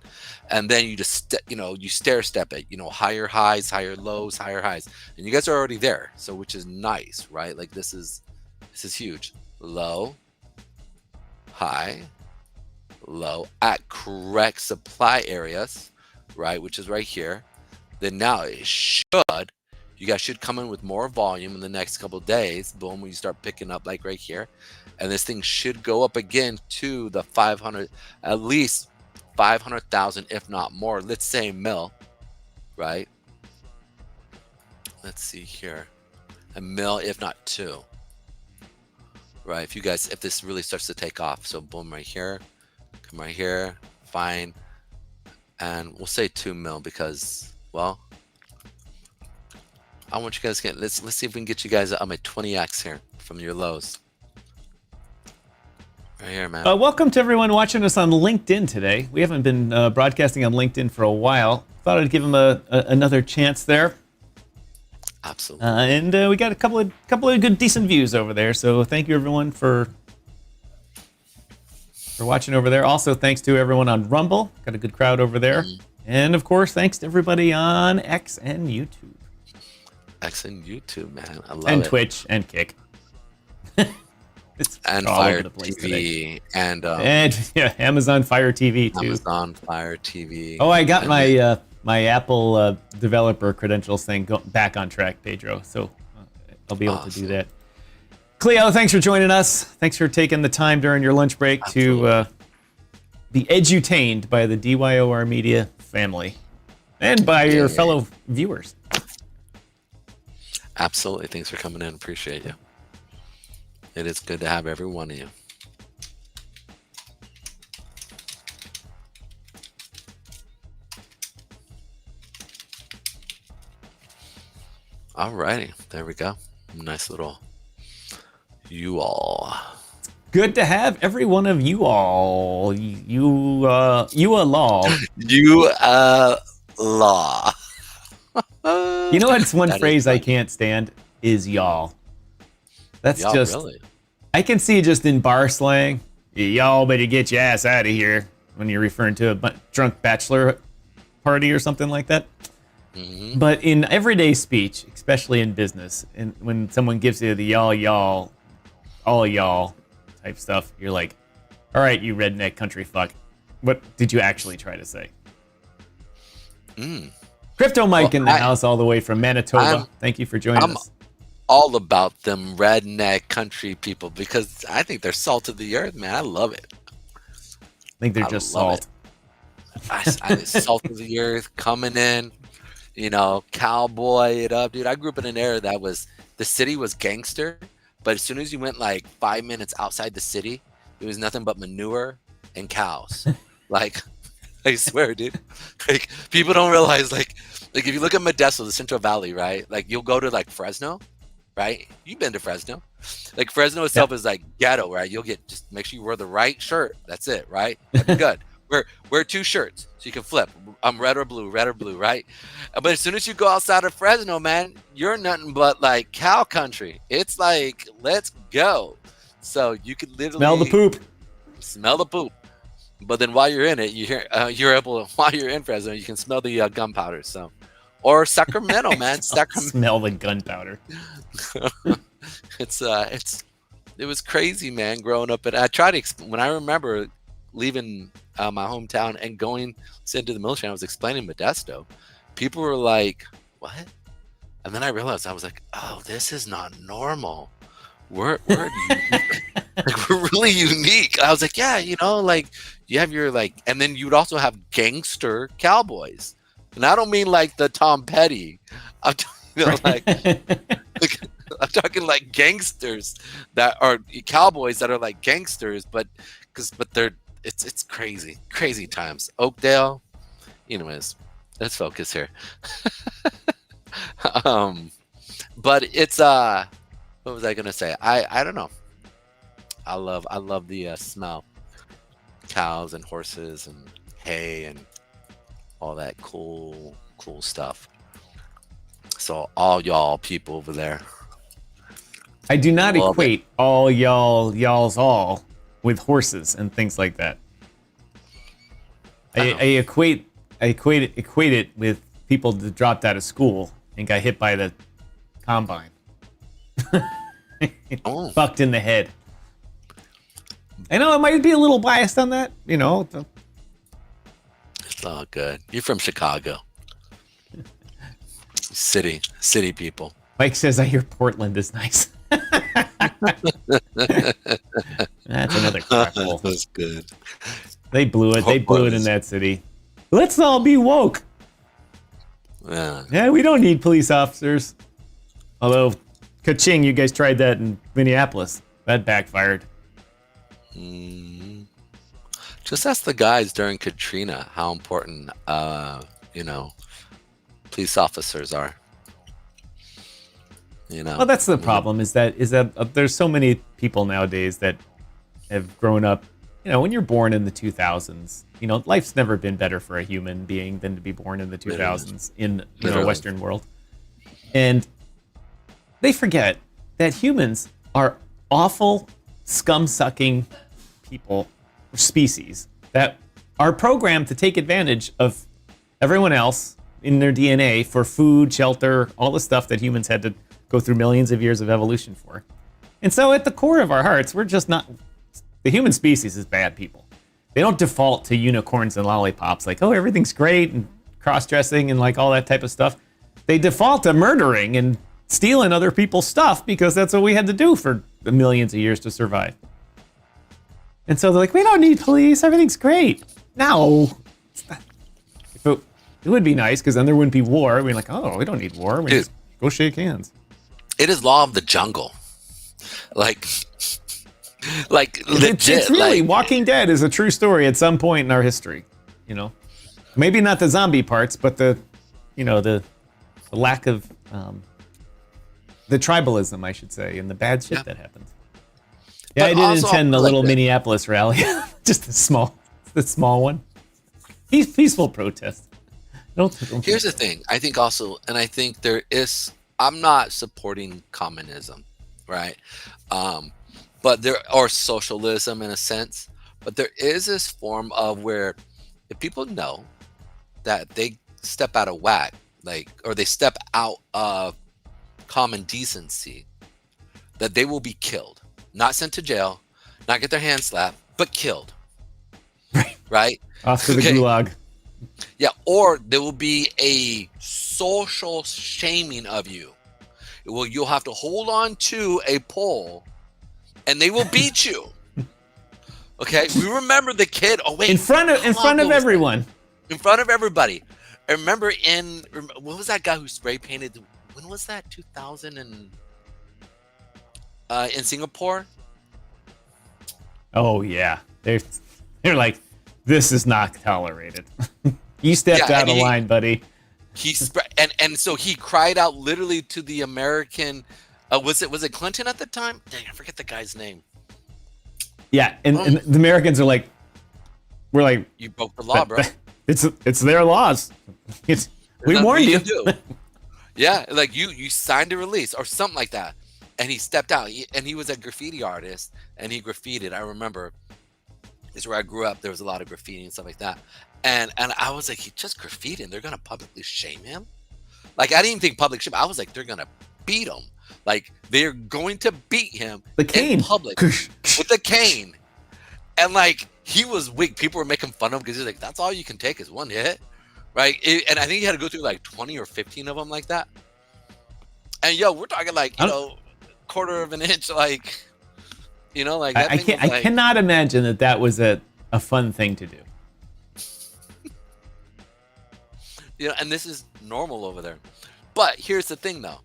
And then you just, you stair step it, higher highs, higher lows, higher highs. And you guys are already there. So, which is nice, right? Like this is huge. Low, high, low at correct supply areas, right? Which is right here. Then now you guys should come in with more volume in the next couple of days. Boom, when you start picking up like right here. And this thing should go up again to the 500, at least 500,000, if not more. Let's say mil, right? Let's see here. A mil, if not 2. Right, if this really starts to take off. So boom, right here, come right here, fine. And we'll say 2 mil because, well, I want you guys to get, let's see if we can get you guys on a 20x here from your lows. Right here, man. Welcome to everyone watching us on LinkedIn today. We haven't been broadcasting on LinkedIn for a while. Thought I'd give them another chance there. Absolutely. And we got a couple of good, decent views over there. So thank you everyone for watching over there. Also, thanks to everyone on Rumble. Got a good crowd over there. And of course, thanks to everybody on X and YouTube. X and YouTube, man. I love and it. Twitch and Kick. It's and all Fire over the place TV today. and yeah, Amazon Fire TV too. Amazon Fire TV. Oh, I got my Apple developer credentials thing back on track, Pedro. So I'll be able to do that. Cleo, thanks for joining us. Thanks for taking the time during your lunch break to be edutained by the DYOR Media family and by your fellow viewers. Absolutely. Thanks for coming in. Appreciate you. It is good to have every one of you. All righty. There we go. Nice little you all. Good to have every one of you all. You law. You law. You know what's one phrase I can't stand is y'all. That's y'all, just really? I can see just in bar slang, y'all better get your ass out of here when you're referring to a drunk bachelor party or something like that. Mm-hmm. But in everyday speech, especially in business, and when someone gives you the y'all, all y'all type stuff, you're like, all right, you redneck country fuck. What did you actually try to say? Crypto Mike in the house all the way from Manitoba. Thank you for joining us. All about them redneck country people because I think they're salt of the earth, man. I love it. I think they're just salt. Salt of the earth coming in, cowboy it up, dude. I grew up in an era that the city was gangster, but as soon as you went like 5 minutes outside the city, it was nothing but manure and cows. Like, I swear, dude. Like, people don't realize, like if you look at Modesto, the Central Valley, right? Like, you'll go to like Fresno, right? You've been to Fresno. Like Fresno itself is like ghetto, right? You'll get, just make sure you wear the right shirt. That's it, right? That'd be good. Wear 2 shirts so you can flip. Red or blue, right? But as soon as you go outside of Fresno, man, you're nothing but like cow country. It's like, let's go. So you could literally smell the poop. But then while you're in it, while you're in Fresno, you can smell the gunpowder. So, or Sacramento, man, Sacramento. Smell the gunpowder. It was crazy, man, growing up. And I tried to when I remember leaving my hometown and going into the military, I was explaining Modesto. People were like, "What?" And then I realized, I was like, "Oh, this is not normal. We're unique. Like, we're really unique." I was like, "Yeah, like you have your like," and then you'd also have gangster cowboys. And I don't mean like the Tom Petty. I'm I'm talking like gangsters that are cowboys that are like gangsters, but it's crazy times. Oakdale, anyways, let's focus here. But it's what was I gonna say? I don't know. I love the smell, cows and horses and hay and all that cool stuff. So all y'all people over there. I do not equate all y'all's all with horses and things like that. I equate it with people that dropped out of school and got hit by the combine. Fucked in the head. I know I might be a little biased on that, It's all good. You're from Chicago. City people. Mike says I hear Portland is nice. That's another crackle. That's good. They blew it. They blew it in that city. Let's all be woke. Yeah, we don't need police officers. Although, ka-ching, you guys tried that in Minneapolis. That backfired. Just ask the guys during Katrina how important, police officers are. Well, that's the problem. Is that there's so many people nowadays that have grown up. When you're born in the 2000s, life's never been better for a human being than to be born in the 2000s in a Western world. And they forget that humans are awful, scum-sucking people, species that are programmed to take advantage of everyone else in their DNA for food, shelter, all the stuff that humans had to go through millions of years of evolution for. And so at the core of our hearts, we're just not... The human species is bad people. They don't default to unicorns and lollipops like, oh, everything's great, and cross-dressing and like all that type of stuff. They default to murdering and stealing other people's stuff because that's what we had to do for the millions of years to survive. And so they're like, we don't need police, everything's great. No. It would be nice because then there wouldn't be war. We're like, oh, we don't need war. We just go shake hands. It is law of the jungle. Like legit. It's really, Walking Dead is a true story at some point in our history. Maybe not the zombie parts, but the lack of the tribalism, I should say, and the bad shit that happened. Yeah, I didn't attend the little Minneapolis rally, just the small one. Peaceful protest. Here's the thing. I think also, and I think there is. I'm not supporting communism, right? But or socialism in a sense. But there is this form of where if people know that they step out of whack, or they step out of common decency, that they will be killed, not sent to jail, not get their hands slapped, but killed. Right? Off to the gulag. Yeah, or there will be a social shaming of you. You'll have to hold on to a pole, and they will beat you. Okay, we remember the kid. Oh wait, in front of everyone, in front of everybody. I remember what was that guy who spray painted? When was that? 2000 and in Singapore. Oh yeah, they're like, this is not tolerated. You stepped out of line, buddy. He and so he cried out literally to the American Was it Clinton at the time? Dang, I forget the guy's name. Yeah, and the Americans are like, we're like, you broke the law, bro. It's their laws. We warned you. Yeah, like you signed a release or something like that, and he stepped out. And he was a graffiti artist, and he graffitied. I remember, it's where I grew up. There was a lot of graffiti and stuff like that, and I was like, he just graffitied, and they're gonna publicly shame him. Like, I didn't even think public shame. I was like, they're gonna beat him. Like, they're going to beat him in public with the cane. And like, he was weak. People were making fun of him because he's like, that's all you can take is one hit, right? And I think he had to go through like 20 or 15 of them like that. And we're talking like, quarter of an inch, like, like that. I cannot imagine that was a fun thing to do. And this is normal over there. But here's the thing, though.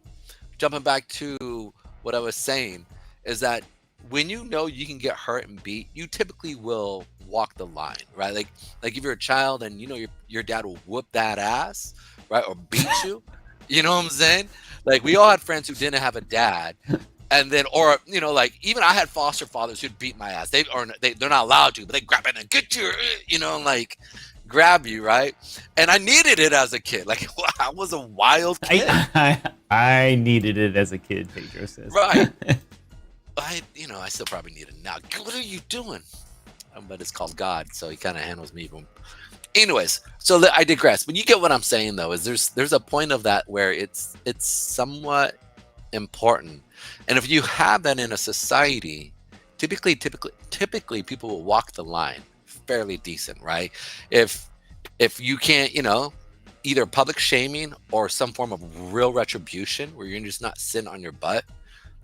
Jumping back to what I was saying is that when you can get hurt and beat, you typically will walk the line, right? Like if you're a child and your dad will whoop that ass, right, or beat you. You know what I'm saying? Like, we all had friends who didn't have a dad, and then like, even I had foster fathers who'd beat my ass. They're not allowed to, but they grab it and get you, and like grab you, right? And I needed it as a kid. Like, I was a wild kid. I needed it as a kid, Pedro says. Right. I still probably need it now. What are you doing? But it's called God, so he kind of handles me. Anyways, so I digress. But you get what I'm saying, though, is there's a point of that where it's somewhat important. And if you have that in a society, typically people will walk the line fairly decent, right? If you can't, either public shaming or some form of real retribution where you're just not sitting on your butt,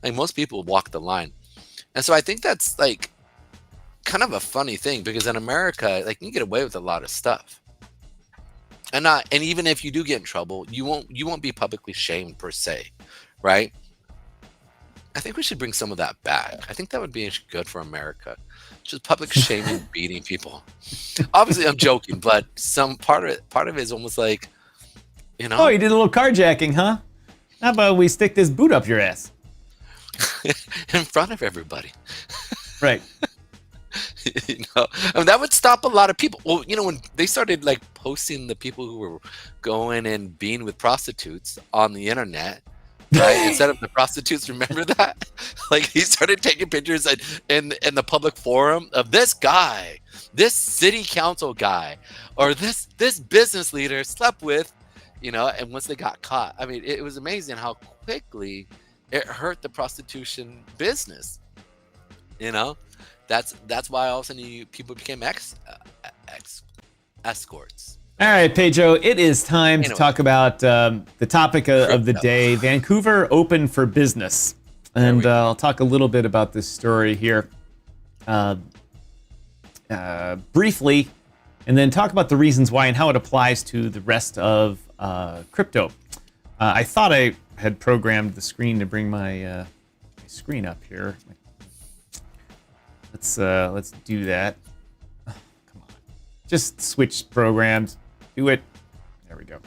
like, most people walk the line. And so I think that's like kind of a funny thing, because in America, like, you get away with a lot of stuff. And even if you do get in trouble, you won't be publicly shamed per se, right? I think we should bring some of that back. I think that would be good for America. Just public shaming, beating people. Obviously, I'm joking, but some part of it is almost like, Oh, you did a little carjacking, huh? How about we stick this boot up your ass? In front of everybody. Right. That would stop a lot of people. Well, when they started like posting the people who were going and being with prostitutes on the internet, right? Instead of the prostitutes, remember that? Like, he started taking pictures in the public forum of this guy, this city council guy, or this business leader slept with, and once they got caught, I mean, it was amazing how quickly it hurt the prostitution business. That's why all of a sudden people became escorts. All right, Pedro, it is time to talk about the topic of the day, Vancouver open for business. And I'll talk a little bit about this story here briefly, and then talk about the reasons why and how it applies to the rest of crypto. I thought I had programmed the screen to bring my screen up here. Let's do that. Oh, come on, just switch programs. Do it. There we go.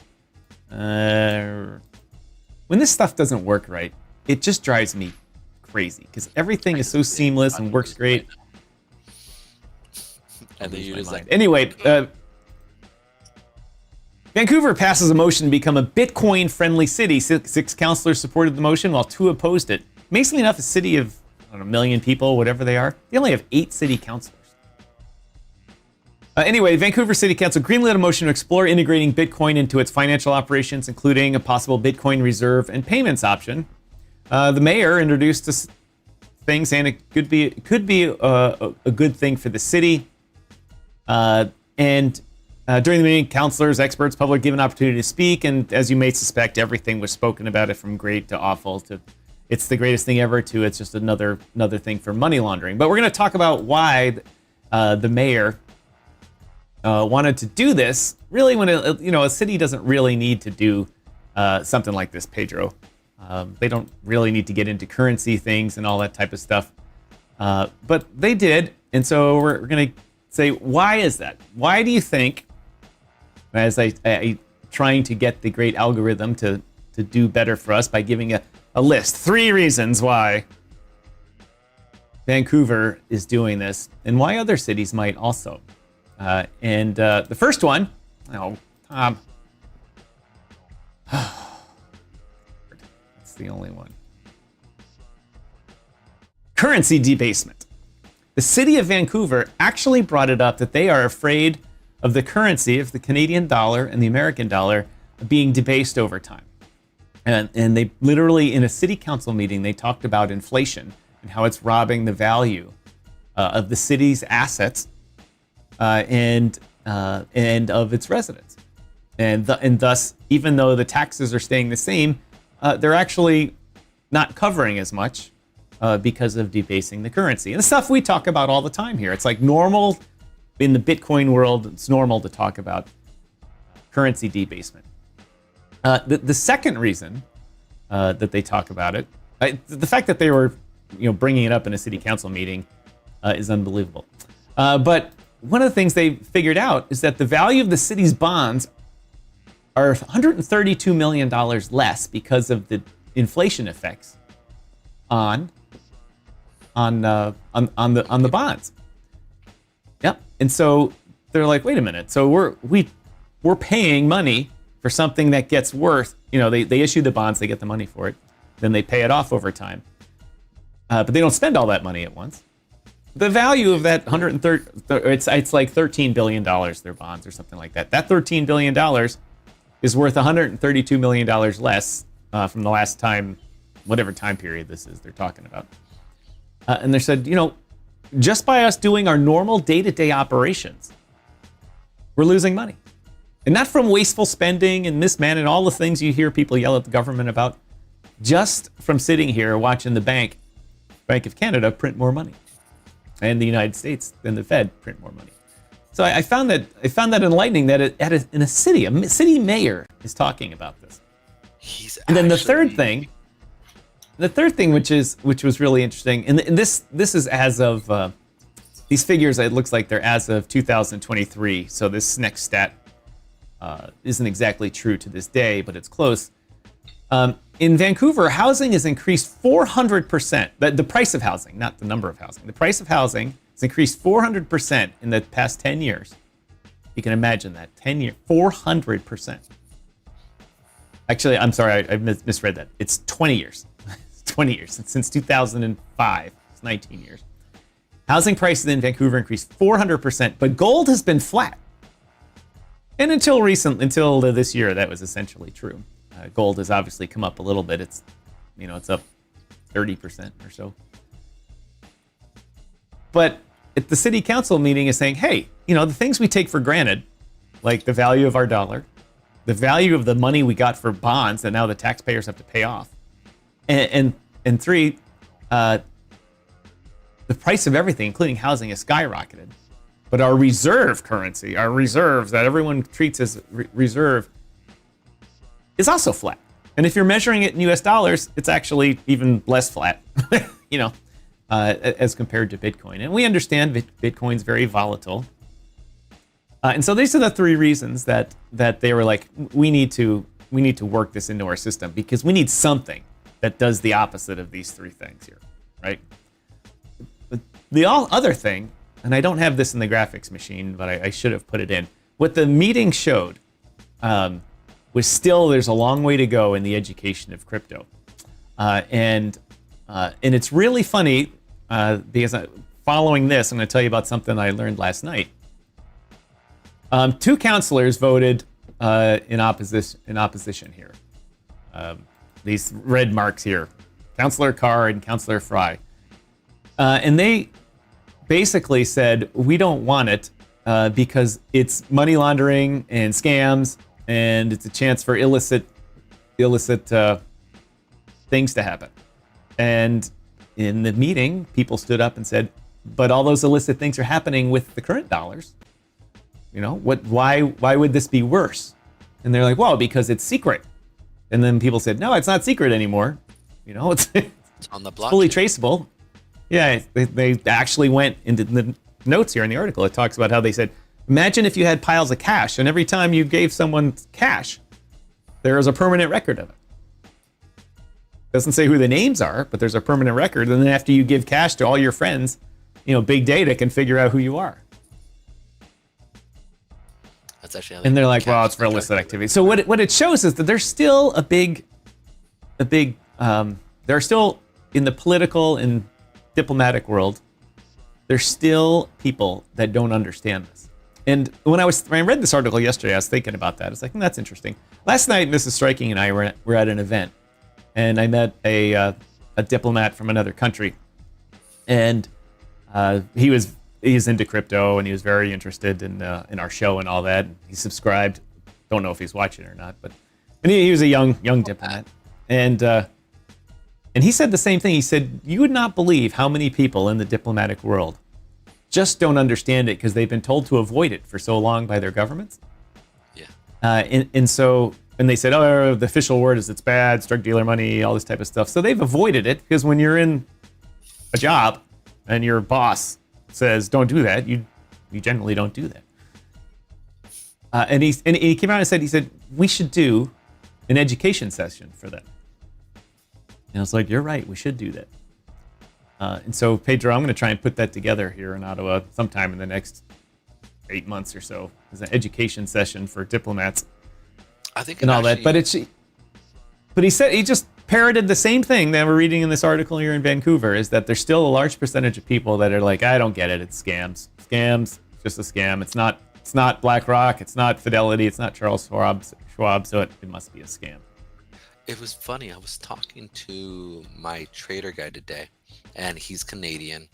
When this stuff doesn't work right, it just drives me crazy because everything is so seamless and works great. And then you just like, anyway, Vancouver passes a motion to become a Bitcoin-friendly city. Six councillors supported the motion while 2 opposed it. Amazingly enough, a city of 1 million people, whatever they are, they only have 8 city councillors. Anyway, Vancouver City Council greenlit a motion to explore integrating Bitcoin into its financial operations, including a possible Bitcoin reserve and payments option. The mayor introduced this thing saying it could be a good thing for the city. And during the meeting, councilors, experts, public given opportunity to speak. And as you may suspect, everything was spoken about it from great to awful to it's the greatest thing ever to it's just another thing for money laundering. But we're going to talk about why the mayor wanted to do this. Really, when a city doesn't really need to do something like this, Pedro. They don't really need to get into currency things and all that type of stuff. But they did. And so we're going to say, why is that? Why do you think, as I trying to get the great algorithm to do better for us by giving a a list. 3 reasons why Vancouver is doing this and why other cities might also. And the first one, that's the only one. Currency debasement. The city of Vancouver actually brought it up that they are afraid of the currency of the Canadian dollar and the American dollar being debased over time. And they literally, in a city council meeting, they talked about inflation and how it's robbing the value of the city's assets and of its residents. And thus, even though the taxes are staying the same, they're actually not covering as much because of debasing the currency. And the stuff we talk about all the time here. It's like normal in the Bitcoin world, it's normal to talk about currency debasement. The second reason that they talk about it, the fact that they were bringing it up in a city council meeting is unbelievable. But one of the things they figured out is that the value of the city's bonds are $132 million less because of the inflation effects on the bonds. Yep. And so they're like, wait a minute. So we're paying money for something that gets worth. They issue the bonds, they get the money for it, then they pay it off over time. But they don't spend all that money at once. The value of that it's like $13 billion, their bonds or something like that. That $13 billion is worth $132 million less from the last time, whatever time period this is they're talking about. And they said, just by us doing our normal day-to-day operations, we're losing money. And not from wasteful spending and mismanagement and all the things you hear people yell at the government about, just from sitting here watching the Bank of Canada print more money. And the United States and the Fed print more money. So I found that enlightening that in a city mayor is talking about this. And then the third thing, which was really interesting, and this is as of these figures. It looks like they're as of 2023. So this next stat isn't exactly true to this day, but it's close. In Vancouver, housing has increased 400%. The price of housing, not the number of housing. The price of housing has increased 400% in the past 10 years. You can imagine that, 10 years, 400%. Actually, I'm sorry, I misread that. It's 20 years. It's 20 years. Since 2005, it's 19 years. Housing prices in Vancouver increased 400%, but gold has been flat. And until this year, that was essentially true. Gold has obviously come up a little bit. It's up 30% or so. But at the city council meeting is saying, hey, the things we take for granted, like the value of our dollar, the value of the money we got for bonds that now the taxpayers have to pay off, and three, the price of everything, including housing, has skyrocketed. But our reserve currency, our reserves that everyone treats as reserve, is also flat. And if you're measuring it in US dollars, it's actually even less flat, as compared to Bitcoin. And we understand Bitcoin's very volatile. And so these are the 3 reasons that they were like, we need to work this into our system because we need something that does the opposite of these 3 things here, right? But the other thing, and I don't have this in the graphics machine, but I should have put it in. What the meeting showed was still there's a long way to go in the education of crypto, and it's really funny because following this, I'm going to tell you about something I learned last night. 2 counselors voted in opposition here. These red marks here, Councillor Carr and Councillor Fry, and they basically said we don't want it because it's money laundering and scams. And it's a chance for illicit things to happen. And in the meeting, people stood up and said, but all those illicit things are happening with the current dollars. Why would this be worse? And they're like, well, because it's secret. And then people said, no, it's not secret anymore. It's on the blockchain. Fully traceable. Yeah, they actually went into the notes here in the article. It talks about how they said, imagine if you had piles of cash, and every time you gave someone cash, there was a permanent record of it. Doesn't say who the names are, but there's a permanent record. And then after you give cash to all your friends, big data can figure out who you are. That's actually and they're like, well, it's for illicit activity. So what it shows is that there's still there are still, in the political and diplomatic world, there's still people that don't understand this. And when I read this article yesterday, I was thinking about that. It's like, that's interesting. Last night, Mrs. Striking and I were at an event, and I met a diplomat from another country, and he's into crypto, and he was very interested in our show and all that. He subscribed. Don't know if he's watching or not, but he was a young diplomat, and he said the same thing. He said, you would not believe how many people in the diplomatic world just don't understand it because they've been told to avoid it for so long by their governments. Yeah. And they said, oh, the official word is it's bad, it's drug dealer money, all this type of stuff. So they've avoided it because when you're in a job and your boss says don't do that, you generally don't do that. And he came out and said we should do an education session for them. And I was like, you're right, we should do that. And so, Pedro, I'm going to try and put that together here in Ottawa sometime in the next 8 months or so. As an education session for diplomats. I think and all that. But he said, he just parroted the same thing that we're reading in this article here in Vancouver, is that there's still a large percentage of people that are like, I don't get it. It's scams. Scams, just a scam. It's not BlackRock. It's not Fidelity. It's not Charles Schwab. So it must be a scam. It was funny. I was talking to my trader guy today, and he's Canadian,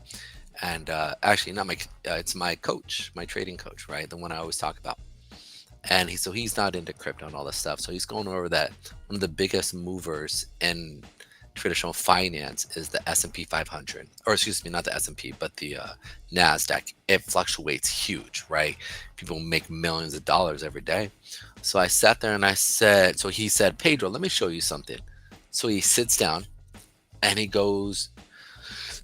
and actually not it's my coach, my trading coach, right? The one I always talk about. And he's not into crypto and all this stuff. So he's going over that one of the biggest movers in traditional finance is the S&P 500, or excuse me, not the S&P, but the NASDAQ. It fluctuates huge, right? People make millions of dollars every day. So I sat there and he said, Pedro, let me show you something. So he sits down and he goes,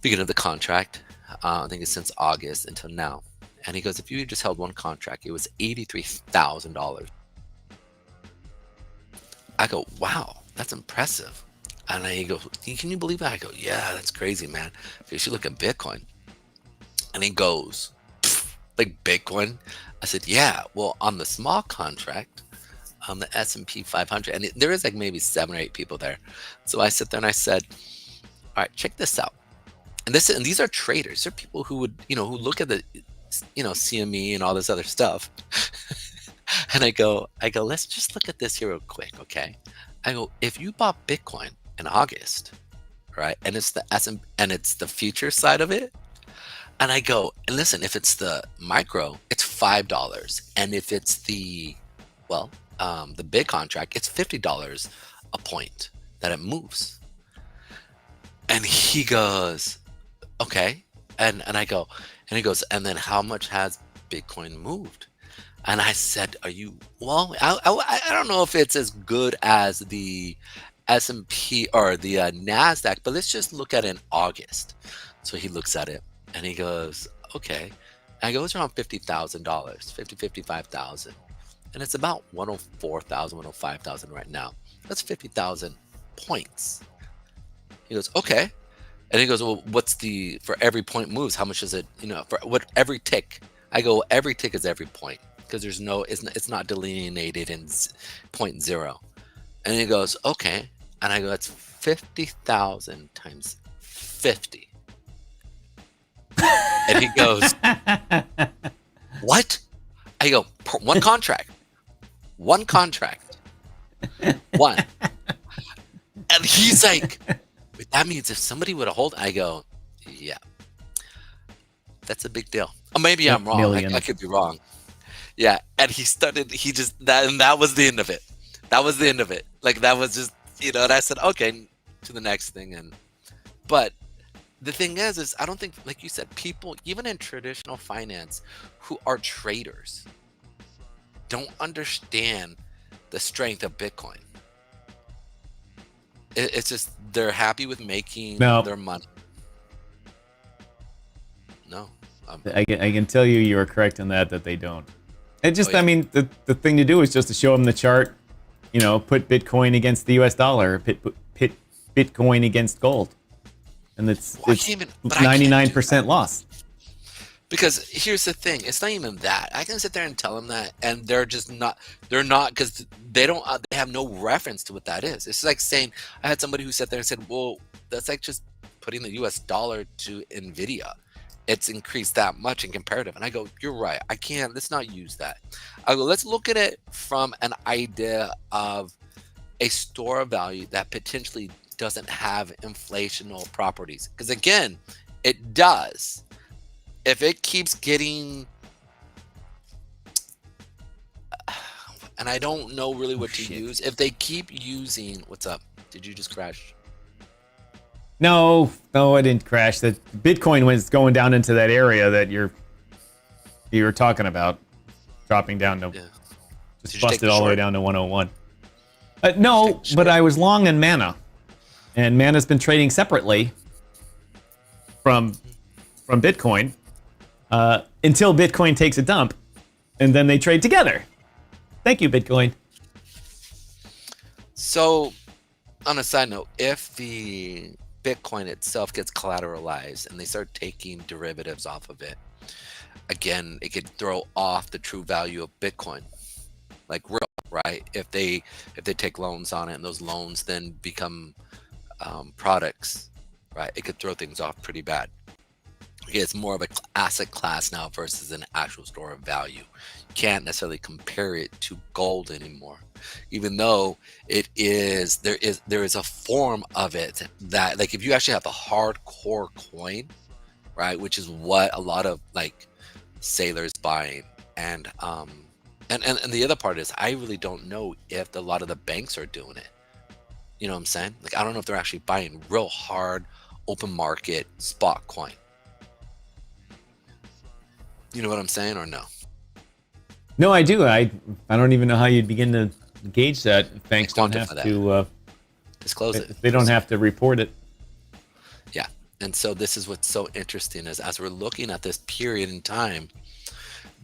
beginning of the contract, I think it's since August until now. And he goes, if you just held one contract, it was $83,000. I go, wow, that's impressive. And he goes, can you believe that? I go, yeah, that's crazy, man. You should look at Bitcoin. And he goes, like Bitcoin? I said, yeah, well, on the small contract, on the S&P 500, and there is like maybe 7 or 8 people there. So I sit there and I said, all right, check this out. And these are traders. They're people who would, who look at the, CME and all this other stuff. And I go, let's just look at this here real quick, okay? I go, if you bought Bitcoin in August, right, and it's the and it's the future side of it, and I go, and listen, if it's the micro, it's $5, and if it's the big contract, it's $50 a point that it moves. And he goes, okay, and I go, and he goes, and then how much has Bitcoin moved? And I said, I don't know if it's as good as the S&P or the NASDAQ, but let's just look at it in August. So he looks at it and he goes, okay. And I go, it's around $50,000, 55,000. And it's about 104,000, 105,000 right now. That's 50,000 points. He goes, okay. And he goes, well, what's for every point moves, how much is it, for what every tick? I go, every tick is every point. Because it's not delineated in 0.0. And he goes, okay. And I go, that's 50,000 times 50. And he goes, what? I go, one contract. One. And he's like, that means if somebody would have hold, I go, yeah, that's a big deal. Or maybe I'm wrong. I could be wrong. Yeah, and that was the end of it. That was the end of it. Like, that was just, and I said, okay, to the next thing. But the thing is I don't think, like you said, people, even in traditional finance, who are traders, don't understand the strength of Bitcoin. It's just, they're happy with making their money. No. I can tell you are correct in that they don't. It just, I mean, the thing to do is just to show them the chart, put Bitcoin against the US dollar, pit Bitcoin against gold, and it's 99% loss. Because here's the thing, it's not even that. I can sit there and tell them that, and they're not, because they have no reference to what that is. It's like saying, I had somebody who sat there and said, well, that's like just putting the US dollar to NVIDIA. It's increased that much in comparative. And I go, you're right. Let's not use that. I go, let's look at it from an idea of a store of value that potentially doesn't have inflational properties. Because again, it does. If it keeps getting, and I don't know really what to use, if they keep using, what's up? Did you just crash? No, I didn't crash. That Bitcoin was going down into that area that you were talking about, dropping down to just busted all the way down to 101. No, but I was long in Mana, and Mana's been trading separately from Bitcoin. Until Bitcoin takes a dump, and then they trade together. Thank you, Bitcoin. So, on a side note, if the Bitcoin itself gets collateralized and they start taking derivatives off of it, again, it could throw off the true value of Bitcoin, like real, right? If they take loans on it and those loans then become products, right? It could throw things off pretty bad. It's more of an asset class now versus an actual store of value. You can't necessarily compare it to gold anymore, even though there is a form of it that, like, if you actually have the hardcore coin, right, which is what a lot of like sailors buying, and the other part is, I really don't know if a lot of the banks are doing it. You know what I'm saying? Like, I don't know if they're actually buying real hard open market spot coin. You know what I'm saying, or no? No, I do. I don't even know how you'd begin to gauge that. Banks don't have to disclose it. They don't have to report it. Yeah, and so this is what's so interesting is, as we're looking at this period in time,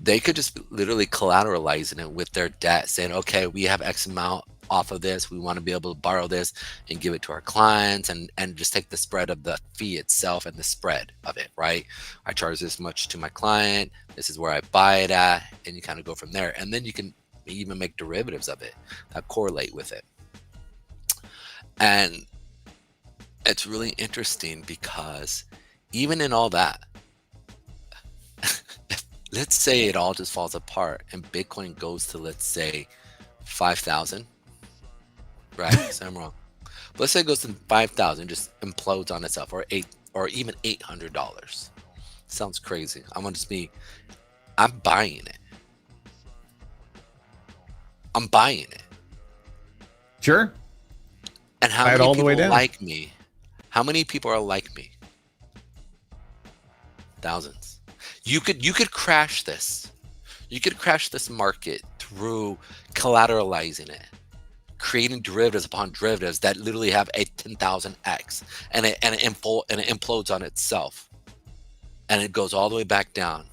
they could just literally collateralizing it with their debt, saying, okay, we have X amount off of this, we want to be able to borrow this and give it to our clients, and just take the spread of the fee itself and the spread of it, right? I charge this much to my client, this is where I buy it at, and you kind of go from there. And then you can even make derivatives of it that correlate with it. And it's really interesting because even in all that, let's say it all just falls apart and Bitcoin goes to, let's say, 5,000, right? So I'm wrong. But let's say it goes to 5,000, just implodes on itself, or even $800. Sounds crazy. I'm buying it. I'm buying it. Sure. And how many people like me? How many people are like me? Thousands. You could crash this. You could crash this market through collateralizing it, creating derivatives upon derivatives that literally have a 10,000x, and it implodes on itself, and it goes all the way back down.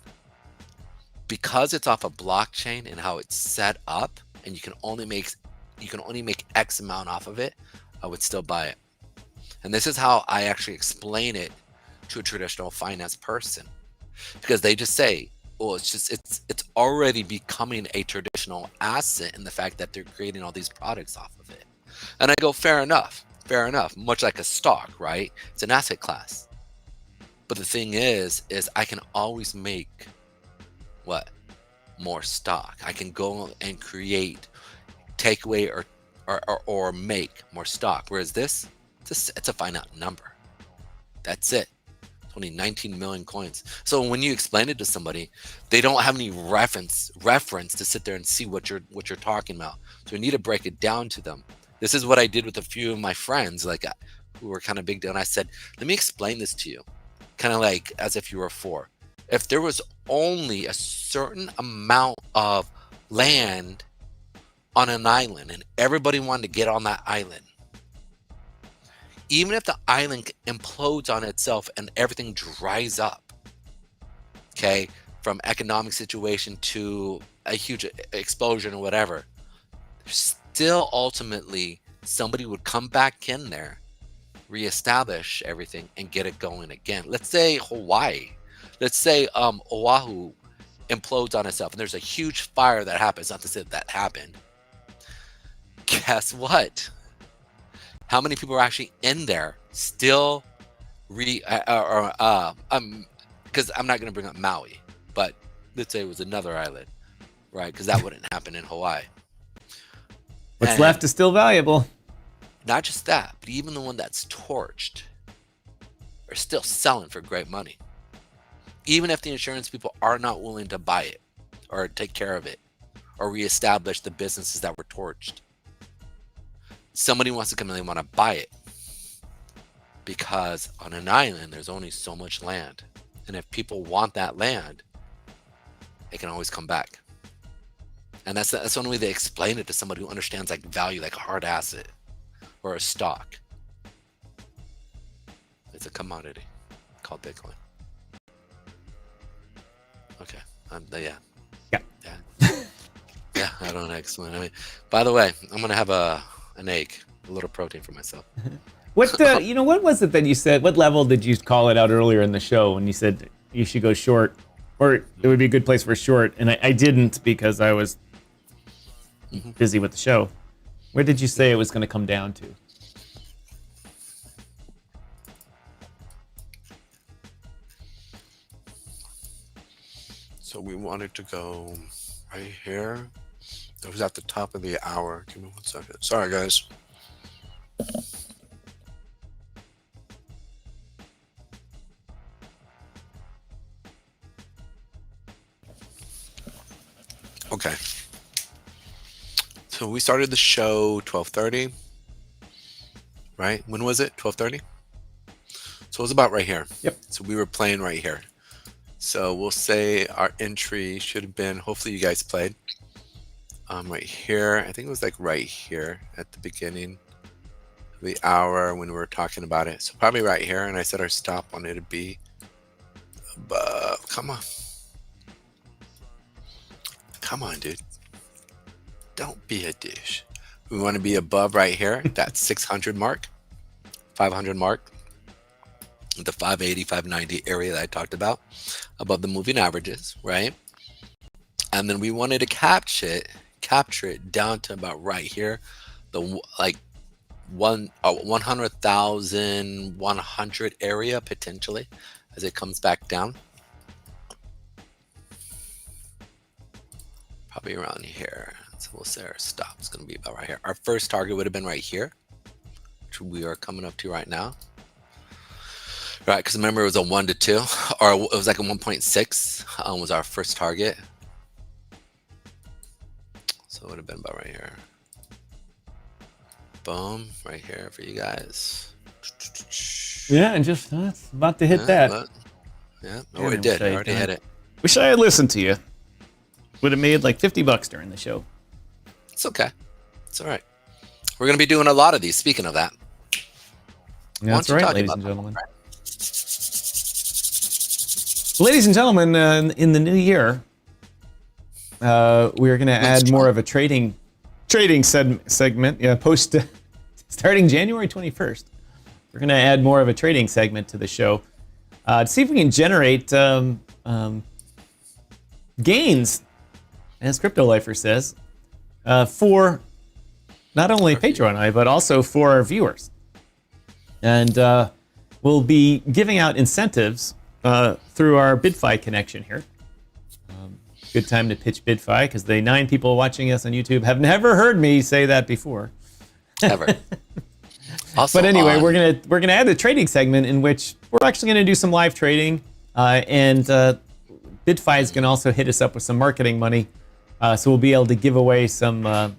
Because it's off a blockchain and how it's set up, and you can only make X amount off of it, I would still buy it. And this is how I actually explain it to a traditional finance person, because they just say, well, it's already becoming a traditional asset in the fact that they're creating all these products off of it. And I go, fair enough, much like a stock, right? It's an asset class. But the thing is I can always make more stock. I can go and take away or make more stock. Whereas this, it's a finite number. That's it. It's only 19 million coins. So when you explain it to somebody, they don't have any reference to sit there and see what you're talking about. So we need to break it down to them. This is what I did with a few of my friends, like, who were kind of big deal. And I said, let me explain this to you, kind of like as if you were four. If there was only a certain amount of land on an island and everybody wanted to get on that island, even if the island implodes on itself and everything dries up, okay, from economic situation to a huge explosion or whatever, still ultimately somebody would come back in there reestablish everything and get it going again. Let's say Hawaii. Let's say Oahu implodes on itself and there's a huge fire that happens. Not to say that happened. Guess what? How many people are actually in there still because I'm not going to bring up Maui, but let's say it was another island, right? Because that wouldn't happen in Hawaii. What's left is still valuable. Not just that, but even the one that's torched are still selling for great money. Even if the insurance people are not willing to buy it or take care of it or reestablish the businesses that were torched. Somebody wants to come and they want to buy it because on an island, there's only so much land. And if people want that land, it can always come back. And that's the only way they explain it to somebody who understands like value, like a hard asset or a stock. It's a commodity called Bitcoin. Okay. Yeah, I don't explain. I mean, by the way, I'm gonna have an egg, a little protein for myself. What what was it that you said? What level did you call it out earlier in the show when you said you should go short, or it would be a good place for a short? And I didn't because I was busy with the show. Where did you say it was going to come down to? So we wanted to go right here. It was at the top of the hour. Give me 1 second. Sorry, guys. Okay. So we started the show 12:30, right? When was it? 12:30? So it was about right here. Yep. So we were playing right here. So we'll say our entry should have been, hopefully you guys played, right here. I think it was like right here at the beginning of the hour when we were talking about it. So probably right here. And I said our stop wanted to be above. Come on. Come on, dude. Don't be a douche. We want to be above right here, that 600 mark, 500 mark, the 580, 590 area that I talked about, above the moving averages, right? And then we wanted to capture it down to about right here, the 100,100 area potentially as it comes back down. Probably around here. So we'll say our stop is going to be about right here. Our first target would have been right here, which we are coming up to right now. Right, because remember it was a 1 to 2, or it was like a 1.6 was our first target. So it would have been about right here. Boom, right here for you guys. Yeah, and just that's about to hit that. Oh, it did. I already hit it. Wish I had listened to you. Would have made like $50 during the show. It's okay. It's all right. We're going to be doing a lot of these. Speaking of that. Yeah, that's right, ladies and gentlemen. Ladies and gentlemen, in the new year, we're going to add more of a trading segment. Yeah, starting January 21st. We're going to add more of a trading segment to the show to see if we can generate gains, as Crypto Lifer says, for not only Pedro and I, but also for our viewers. And we'll be giving out incentives through our BidFi connection here. Good time to pitch BidFi because the 9 people watching us on YouTube have never heard me say that before. Ever. Also but anyway, we're gonna add a trading segment in which we're actually gonna do some live trading, and BidFi is gonna also hit us up with some marketing money, so we'll be able to give away some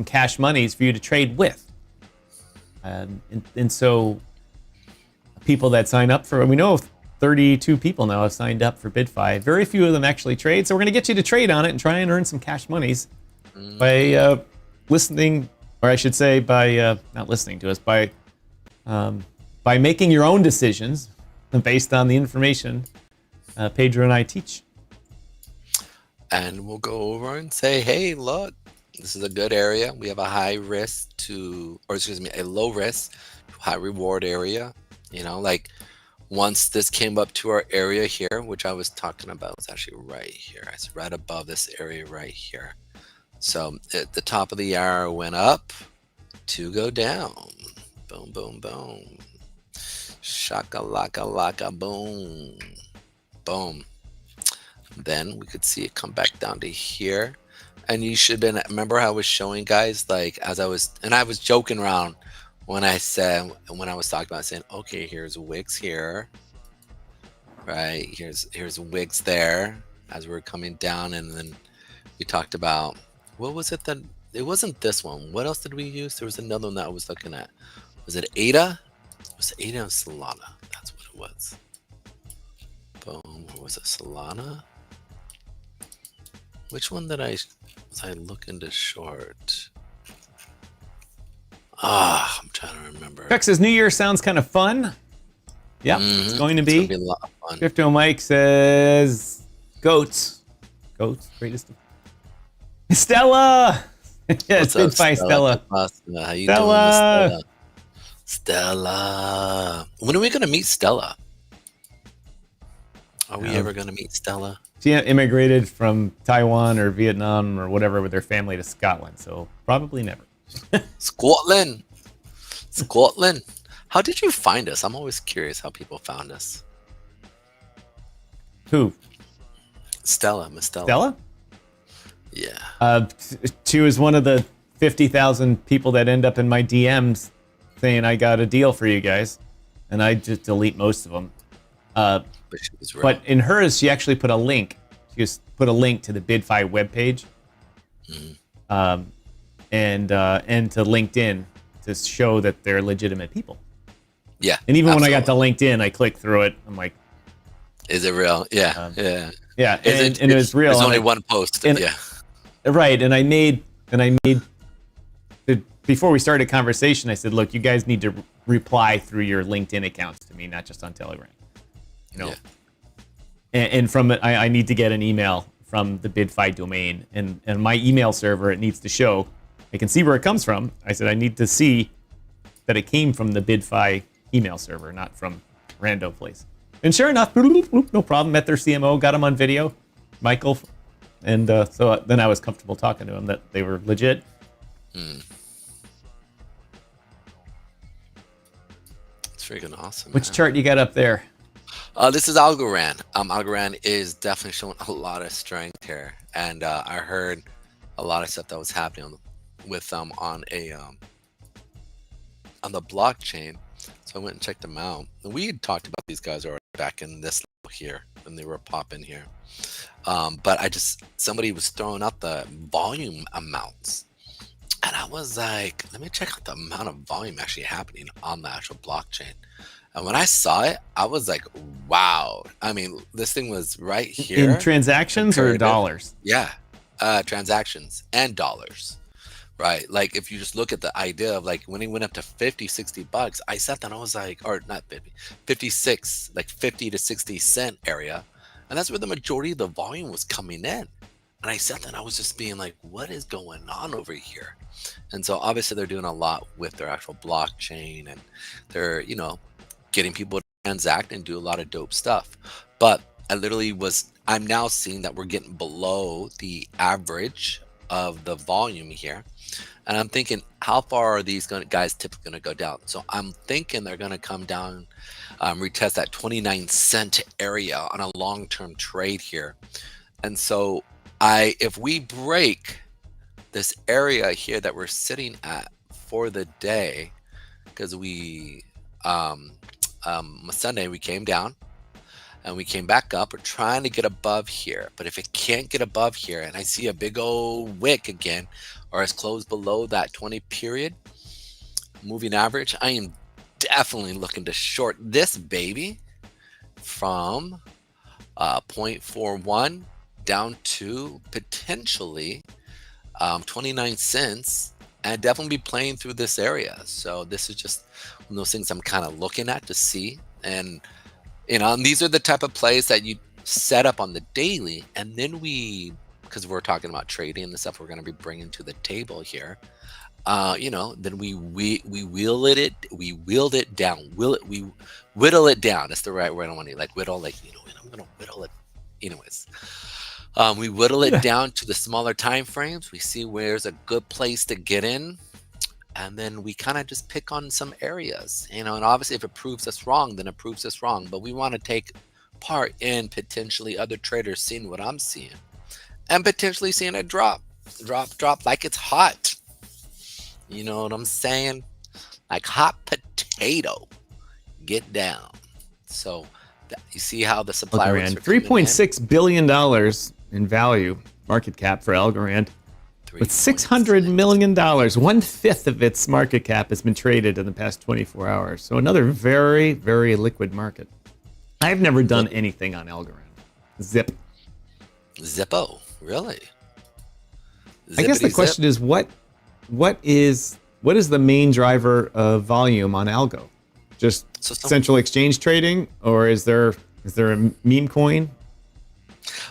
cash monies for you to trade with. And so people that sign up for, we know 32 people now have signed up for BidFi. Very few of them actually trade, so we're gonna get you to trade on it and try and earn some cash monies by listening, or I should say by not listening to us, by making your own decisions based on the information Pedro and I teach. And we'll go over and say, hey, look, This is a good area. We have a high risk a low risk to high reward area. You know, like once this came up to our area here, which I was talking about, was actually right here. It's right above this area right here. So at the top of the arrow went up to go down. Boom, boom, boom. Shaka laka laka boom. Boom. Then we could see it come back down to here. And you should have been, remember how I was showing guys, like I was joking around when I was talking about saying, okay, here's wicks here, right? Here's wicks there as we're coming down. And then we talked about, what was it that, it wasn't this one. What else did we use? There was another one that I was looking at. Was it ADA? It was ADA and Solana. That's what it was. Boom. Or was it Solana? Which one was I looking to short? I'm trying to remember. Texas New Year sounds kind of fun. Yeah, it's going to be. It's gonna be a lot of fun. Crypto Mike says, goats, greatest. Stella! Yeah, it's BidFi Stella. How you Stella! doing, Stella? When are we going to meet Stella? Are we ever going to meet Stella? She immigrated from Taiwan or Vietnam or whatever with her family to Scotland, so probably never. Scotland. How did you find us? I'm always curious how people found us. Who? Stella, Miss Stella. Stella? Yeah. She was one of the 50,000 people that end up in my DMs saying, I got a deal for you guys. And I just delete most of them. But in hers, she actually put a link. She just put a link to the BidFi webpage. And to LinkedIn to show that they're legitimate people. Yeah. And even when I got to LinkedIn, I clicked through it. I'm like, is it real? Yeah. Yeah. And it was real. There's only one post. Yeah. Right. And I made before we started conversation, I said, look, you guys need to reply through your LinkedIn accounts to me, not just on Telegram. You know, Yeah. And from it, I need to get an email from the BidFi domain, and my email server, it needs to show. I can see where it comes from. I said I need to see that it came from the BidFi email server, not from rando place. And sure enough, no problem. Met their CMO, got him on video, Michael, and so then I was comfortable talking to him that they were legit. It's freaking awesome. Which chart you got up there? This is Algorand. Algorand is definitely showing a lot of strength here, and I heard a lot of stuff that was happening with on the blockchain. So I went and checked them out. And we had talked about these guys already back in this level here when they were popping here. But somebody was throwing out the volume amounts. And I was like, let me check out the amount of volume actually happening on the actual blockchain. And when I saw it, I was like, wow. I mean, this thing was right here. In transactions or dollars? Yeah. Transactions and dollars. Right. Like if you just look at the idea of like when it went up to $50-$60, I sat down, I was like, or not 50, 56, like 50 to 60 cent area. And that's where the majority of the volume was coming in. And I sat there and I was just being like, what is going on over here? And so obviously they're doing a lot with their actual blockchain, and they're, getting people to transact and do a lot of dope stuff. But I'm now seeing that we're getting below the average of the volume here. And I'm thinking, how far are these guys typically going to go down? So I'm thinking they're going to come down, retest that 29 cent area on a long-term trade here. And so if we break this area here that we're sitting at for the day, because Sunday we came down and we came back up. We're trying to get above here, but if it can't get above here and I see a big old wick again, or it's closed below that 20 period moving average, I am definitely looking to short this baby from 0.41 down to potentially 29 cents, and definitely be playing through this area. So this is just one of those things I'm kind of looking at to see. And and these are the type of plays that you set up on the daily, and then we because we're talking about trading and the stuff we're going to be bringing to the table here. Then we whittle it down. We whittle it down. That's the right word I want to like whittle. Like I'm gonna whittle it. Anyways, we whittle it down to the smaller time frames. We see where's a good place to get in, and then we kind of just pick on some areas. And obviously, if it proves us wrong, then it proves us wrong. But we want to take part in potentially other traders seeing what I'm seeing, and potentially seeing a drop like it's hot. You know what I'm saying? Like hot potato. Get down. So you see how the supply rates are $3.6 billion in value, market cap for Algorand. With $600 million, 1/5 of its market cap has been traded in the past 24 hours. So another very, very liquid market. I've never done anything on Algorand. Zippo, really? I guess the question is what is the main driver of volume on Algo? Just central exchange trading, or is there a meme coin?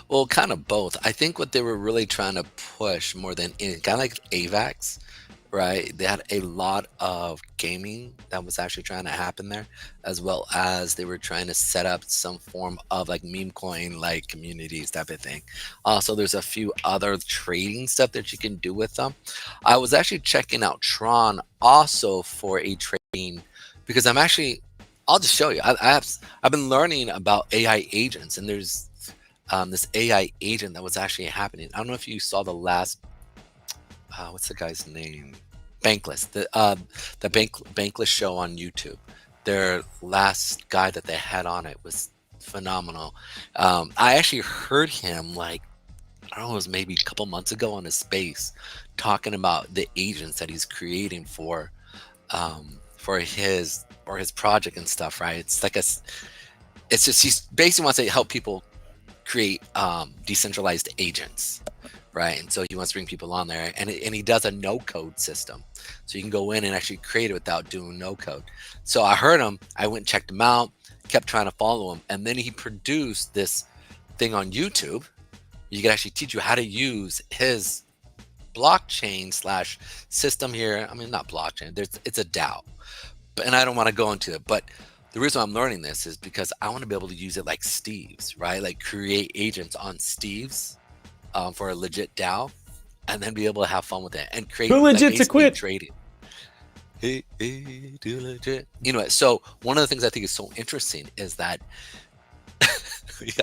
Well, kind of both. I think what they were really trying to push more than anything, kind of like AVAX, right? They had a lot of gaming that was actually trying to happen there, as well as they were trying to set up some form of like meme coin, like communities type of thing. Also, there's a few other trading stuff that you can do with them. I was actually checking out Tron also for a trading, because I'll just show you. I've been learning about AI agents, and there's this AI agent that was actually happening. I don't know if you saw the last, what's the guy's name? Bankless, the Bankless show on YouTube. Their last guy that they had on it was phenomenal. I actually heard him like, I don't know, it was maybe a couple months ago on his space, talking about the agents that he's creating for his project and stuff, right? It's just he basically wants to help people create decentralized agents, right? And so he wants to bring people on there, and he does a no code system, so you can go in and actually create it without doing no code. So I heard him, I went and checked him out, kept trying to follow him, and then he produced this thing on YouTube. You can actually teach you how to use his blockchain / system here. I mean, not blockchain, it's a DAO, and I don't want to go into it, but the reason I'm learning this is because I want to be able to use it like Steve's, right? Like create agents on Steve's for a legit DAO, and then be able to have fun with it and create. Too legit to quit trading. Hey, too legit. So one of the things I think is so interesting is that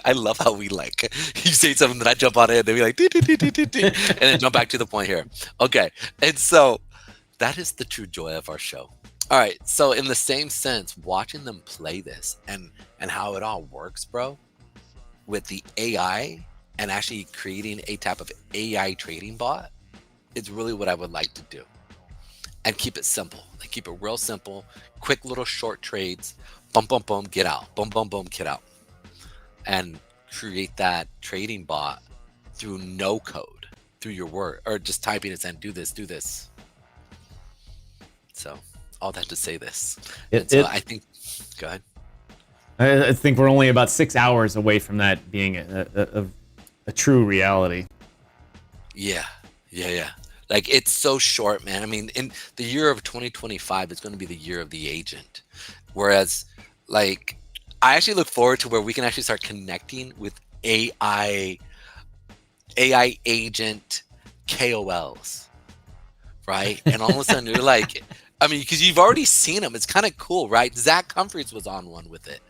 I love how we like you say something, then I jump on it, and then we like and then jump back to the point here. Okay, and so that is the true joy of our show. All right, so in the same sense, watching them play this and how it all works, bro, with the AI and actually creating a type of AI trading bot is really what I would like to do. And keep it simple. Like keep it real simple, quick little short trades, boom, boom, boom, get out, boom, boom, boom, get out. And create that trading bot through no code, through your word, or just typing it and do this. So all that to say this. I think, go ahead. I think we're only about 6 hours away from that being a true reality. Yeah. Like it's so short, man. I mean, in the year of 2025 is going to be the year of the agent. Whereas like, I actually look forward to where we can actually start connecting with AI agent KOLs, right? And all of a sudden you're like, I mean, because you've already seen them. It's kind of cool, right? Zach Humphreys was on one with it.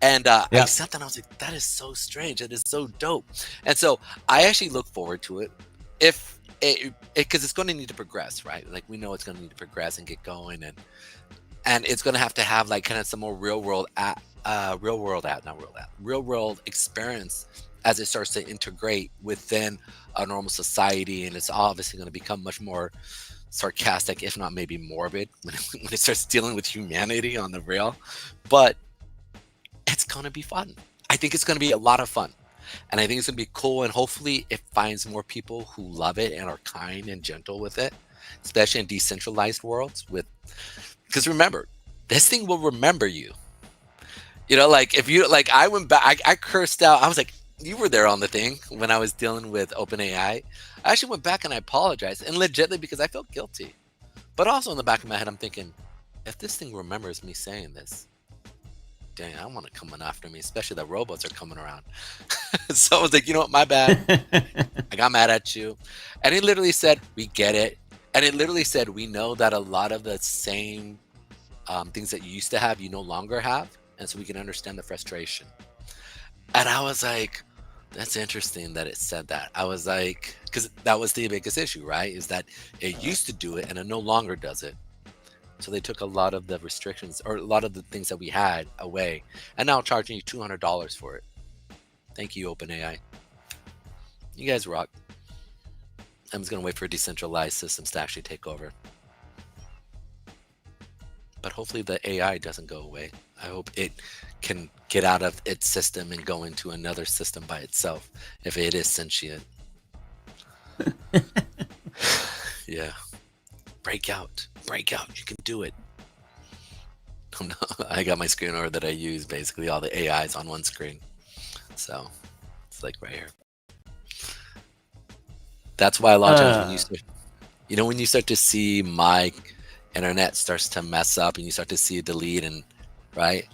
And I sat down, I was like, that is so strange. That is so dope. And so I actually look forward to it because it's going to need to progress, right? Like we know it's going to need to progress and get going. And it's going to have like kind of some more real world experience as it starts to integrate within a normal society. And it's obviously going to become much more sarcastic, if not maybe morbid, when it starts dealing with humanity on the rail. But it's going to be fun. I think it's going to be a lot of fun. And I think it's going to be cool. And hopefully it finds more people who love it and are kind and gentle with it, especially in decentralized worlds. Because remember, this thing will remember you. Like if you, like I went back, I cursed out. I was like, you were there on the thing when I was dealing with OpenAI. I actually went back and I apologized, and legitimately because I felt guilty. But also in the back of my head, I'm thinking, if this thing remembers me saying this, dang, I want it coming after me, especially that robots are coming around. So I was like, you know what, my bad. I got mad at you. And it literally said, we get it. And it literally said, we know that a lot of the same things that you used to have, you no longer have. And so we can understand the frustration. And I was like, that's interesting that it said that. I was like, because that was the biggest issue, right? Is that it used to do it and it no longer does it. So they took a lot of the restrictions or a lot of the things that we had away, and now charging you $200 for it. Thank you, OpenAI. You guys rock. I'm just gonna wait for decentralized systems to actually take over. But hopefully the AI doesn't go away. I hope it can get out of its system and go into another system by itself if it is sentient. Yeah. Break out. You can do it. I got my screen over that I use basically all the AIs on one screen. So it's like right here. That's why a lot of times when you start, when you start to see my internet starts to mess up and you start to see it delete, and right,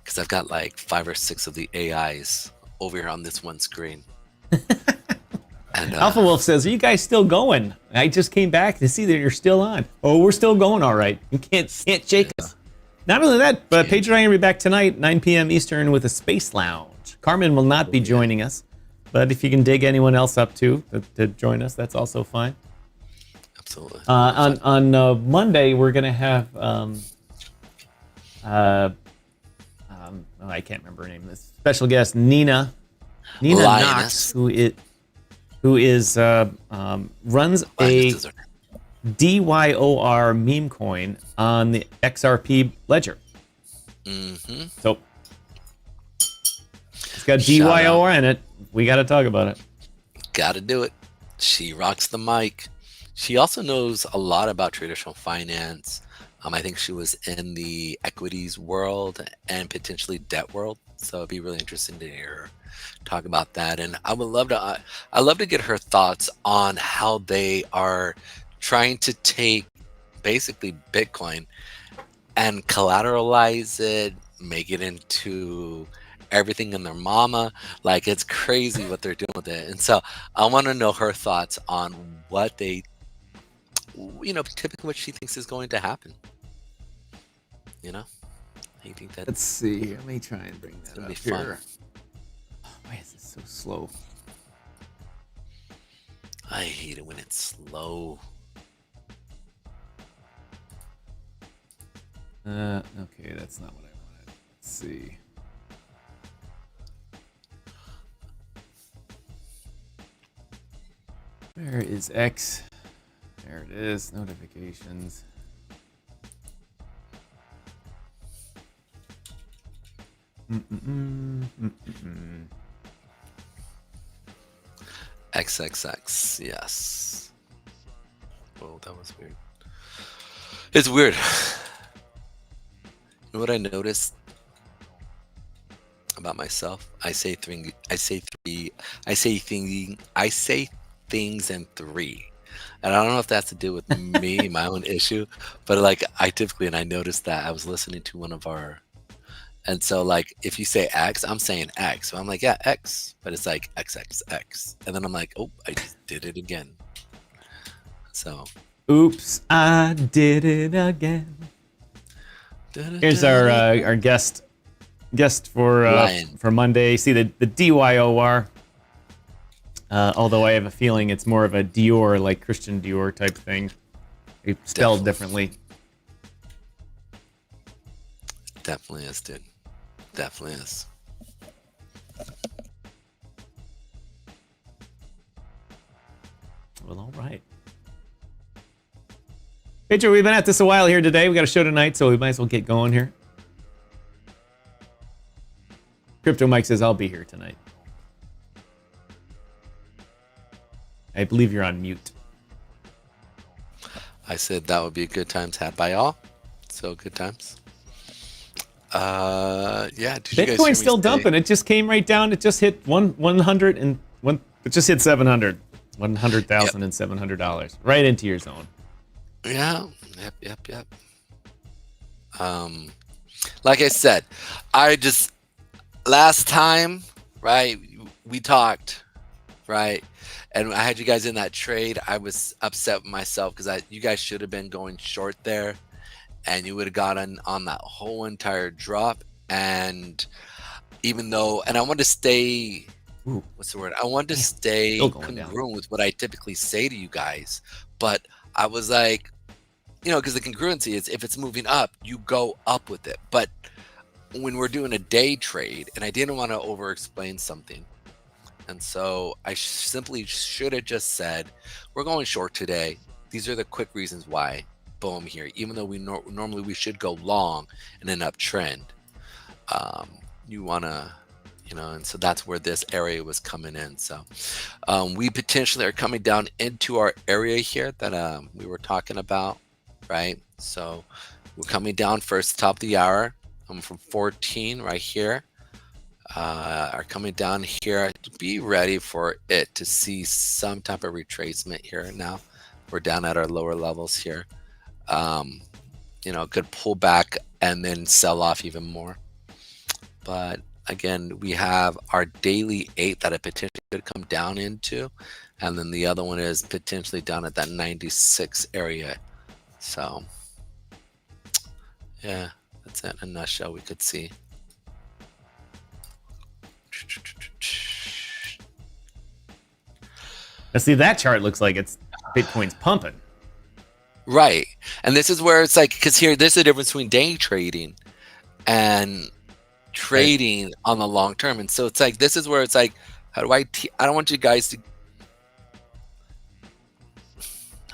because I've got like 5 or 6 of the AIs over here on this one screen. And, Alpha Wolf says, are you guys still going? I just came back to see that you're still on. Oh, we're still going all right. You can't shake us. Not only that, but Pedro and I will be back tonight, 9 p.m. Eastern, with a Space Lounge. Carmen will not be joining us, but if you can dig anyone else up to join us, that's also fine. Absolutely. On Monday, we're going to have, I can't remember her name. This special guest, Nina Knox, who runs a DYOR meme coin on the XRP ledger. Mm-hmm. So it's got DYOR in it. We got to talk about it. Got to do it. She rocks the mic. She also knows a lot about traditional finance. I think she was in the equities world and potentially debt world. So it'd be really interesting to hear her talk about that. And I would love to, I'd love to get her thoughts on how they are trying to take basically Bitcoin and collateralize it, make it into everything in their mama. Like, it's crazy what they're doing with it. And so I want to know her thoughts on what they, typically what she thinks is going to happen. I think that. Let's see. Let me try and bring that up here. Fun. Oh, why is this so slow? I hate it when it's slow. Okay, that's not what I wanted. Let's see. Where is X? There it is. Notifications. XXX, yes. Oh, that was weird. It's weird. You know what I noticed about myself? I say things in 3. And I don't know if that's to do with me, my own issue, but like and I noticed that I was listening to one of our. And so, like, if you say X, I'm saying X. So I'm like, yeah, X. But it's like XXX. And then I'm like, oh, I just did it again. So. Oops, I did it again. Here's our guest for Monday. See the DYOR. Although I have a feeling it's more of a Dior, like Christian Dior type thing. It's spelled differently. Definitely is, dude. Definitely is. Well, all right. Pedro, we've been at this a while here today. We got a show tonight, so we might as well get going here. Crypto Mike says, I'll be here tonight. I believe you're on mute. I said that would be good times had by all. So good times. Yeah. Did you guys hear me Bitcoin's still say- dumping. It just came right down. It just hit 100 and one. It just hit 700, $100,000 and $700 right into your zone. Yeah. Yep. Like I said, last time, right? We talked, right? And I had you guys in that trade. I was upset with myself because you guys should have been going short there, and you would have gotten on that whole entire drop. And even though, and I want to stay, what's the word? I want to stay congruent with what I typically say to you guys. But I was like, because the congruency is if it's moving up, you go up with it. But when we're doing a day trade, and I didn't want to over-explain something. And so I simply should have just said, we're going short today. These are the quick reasons why. Boom here. Even though we normally we should go long in an uptrend. You want to, and so that's where this area was coming in. So we potentially are coming down into our area here that we were talking about, right? So we're coming down first, top of the hour. From 14 right here. Are coming down here. Be ready for it to see some type of retracement here. Now we're down at our lower levels here. Could pull back and then sell off even more. But again, we have our daily 8 that it potentially could come down into, and then the other one is potentially down at that 96 area. So yeah, that's it in a nutshell. We could see. Now, see, that chart looks like Bitcoin's pumping. Right. And this is where it's like, because here, there's a difference between day trading and trading on the long term. And so it's like, this is where it's like, how do I don't want you guys to,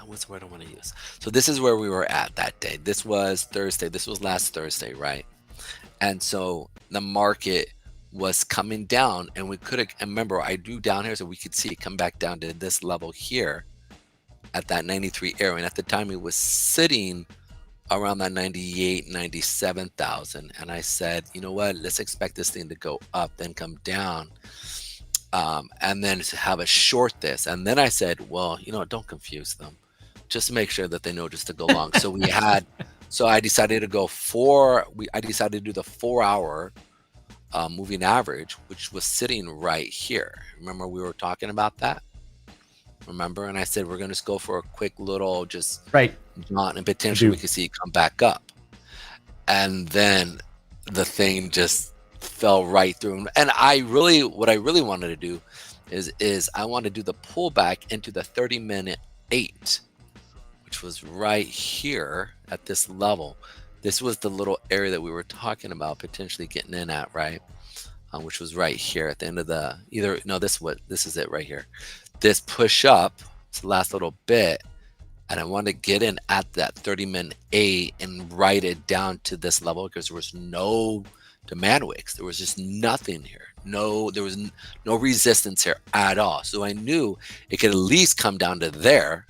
what's the word I want to use? So this is where we were at that day. This was Thursday. This was last Thursday, right? And so the market was coming down, and we could have, remember, I drew down here so we could see it come back down to this level here at that 93 area. And at the time it was sitting around that 98, 97,000. And I said, you know what, let's expect this thing to go up, then come down, and then have a short this. And then I said, well, don't confuse them. Just make sure that they know just to go long. So we had, so I decided to go I decided to do the 4-hour moving average, which was sitting right here. Remember we were talking about that? Remember? And I said, we're going to go for a quick little just jaunt, and potentially we could see it come back up. And then the thing just fell right through. And what I really wanted to do is I want to do the pullback into the 30-minute 8, which was right here at this level. This was the little area that we were talking about potentially getting in at, right? Which was right here at the end of this is it right here. This push up, it's the last little bit, and I wanted to get in at that 30-minute 8 and write it down to this level because there was no demand wicks. There was just nothing here. There was no resistance here at all. So I knew it could at least come down to there,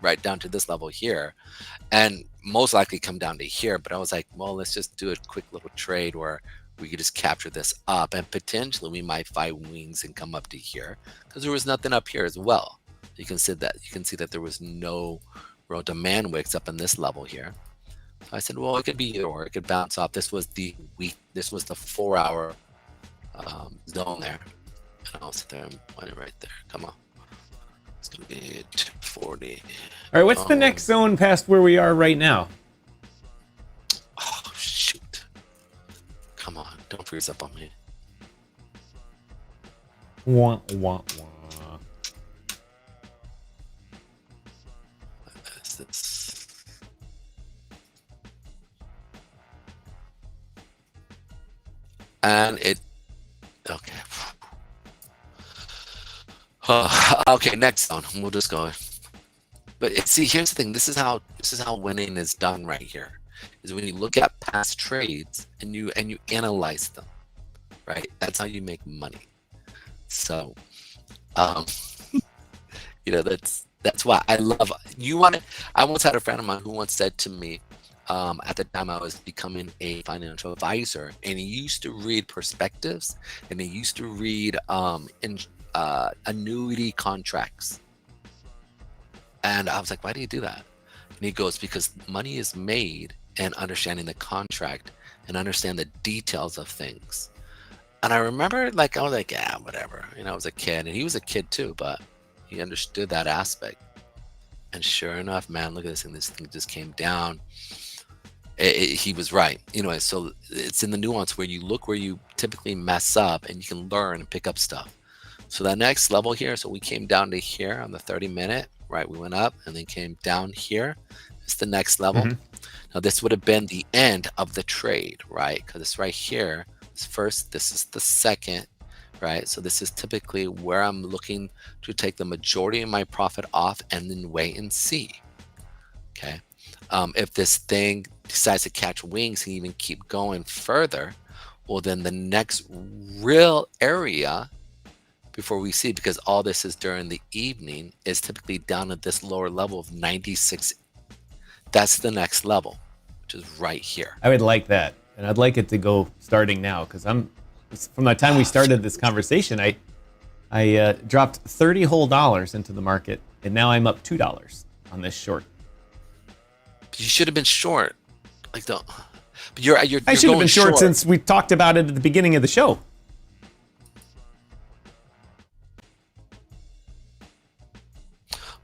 right down to this level here, and most likely come down to here. But I was like, well, let's just do a quick little trade where we could just capture this up, and potentially we might find wings and come up to here because there was nothing up here as well. You can see that there was no real demand wicks up in this level here. So I said, well, it could be either or. It could bounce off. This was the 4-hour zone there, and I'll sit there and point it right there. Come on. It's gonna be 240. All right, what's the next zone past where we are right now? Oh shoot! Come on, don't freeze up on me. Wah, wah, wah. What is this? And it. Okay. Okay, next zone. We'll just go. But see, here's the thing. This is how winning is done right here. Is when you look at past trades and you analyze them, right? That's how you make money. So, that's why I love. I once had a friend of mine who once said to me, At the time, I was becoming a financial advisor, and he used to read perspectives, and he used to read annuity contracts. And I was like, why do you do that? And he goes, because money is made in understanding the contract and understand the details of things. And I remember, like, I was like, yeah, whatever. You know, I was a kid, and he was a kid too, but he understood that aspect. And sure enough, man, look at this thing. This thing just came down. He was right. Anyway, so it's in the nuance where you look where you typically mess up, and you can learn and pick up stuff. So that next level here, so we came down to here on the 30-minute, right? We went up and then came down here. It's the next level. Now this would have been the end of the trade, right? Because it's right here. It's first, this is the second, right? So this is typically where I'm looking to take the majority of my profit off and then wait and see. Okay. If this thing decides to catch wings and even keep going further, well, then the next real area before we see, because all this is during the evening, is typically down at this lower level of 96. That's the next level, which is right here. I would like that, and I'd like it to go starting now, because from the time we started this conversation, I dropped 30 whole dollars into the market, and now I'm up $2 on this short. You should have been short, like the. But you're I should have been short since we talked about it at the beginning of the show.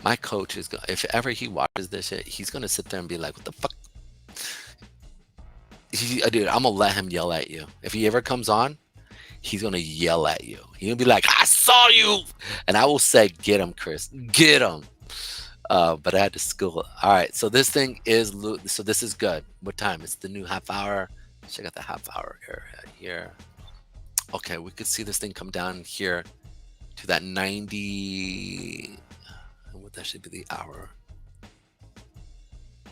My coach is, if ever he watches this shit, he's gonna sit there and be like, "What the fuck?" Dude, I'm gonna let him yell at you. If he ever comes on, he's gonna yell at you. He'll be like, "I saw you," and I will say, "Get him, Chris, get him." But I had to school. All right, so this thing is, so this is good. What time? It's the new half hour. Check out the half hour area here. Okay, we could see this thing come down here to that 90. What, that should be the hour.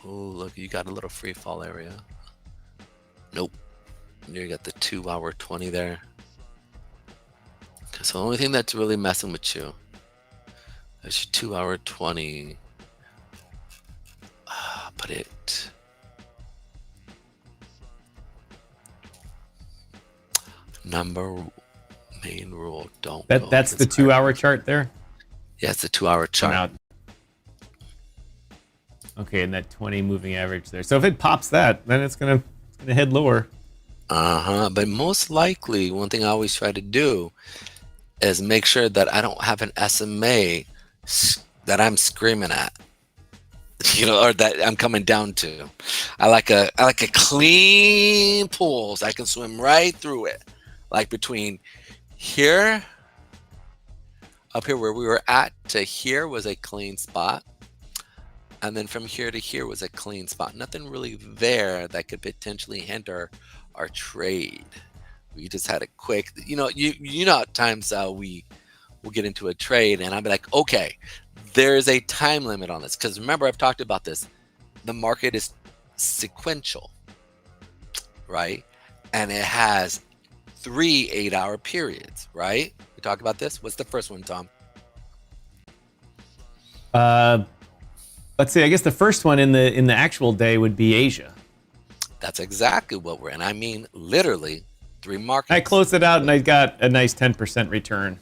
Oh, look, you got a little free fall area. Nope. You got the 2 hour 20 there. Okay, so the only thing that's really messing with you is your 2 hour 20. But it. Main rule, don't. That's the 2 hour chart there? Yeah, it's the 2 hour chart. Okay, and that 20 moving average there. So if it pops that, then it's gonna head lower. But most likely, one thing I always try to do is make sure that I don't have an SMA that I'm screaming at, you know, or that I'm coming down to. I like a clean pool, so I can swim right through it. Like between here, up here where we were at, to here was a clean spot. And then from here to here was a clean spot. Nothing really there that could potentially hinder our trade. We just had a quick, you know, at times we'll get into a trade and I'll be like, okay, there's a time limit on this. Because remember, I've talked about this. The market is sequential, right? And it has 3 8-hour periods, right? We talked about this. What's the first one, Tom? Let's see. I guess the first one in the actual day would be Asia. That's exactly what we're in. I mean, literally 3 markets. I closed it out and I got a nice 10% return.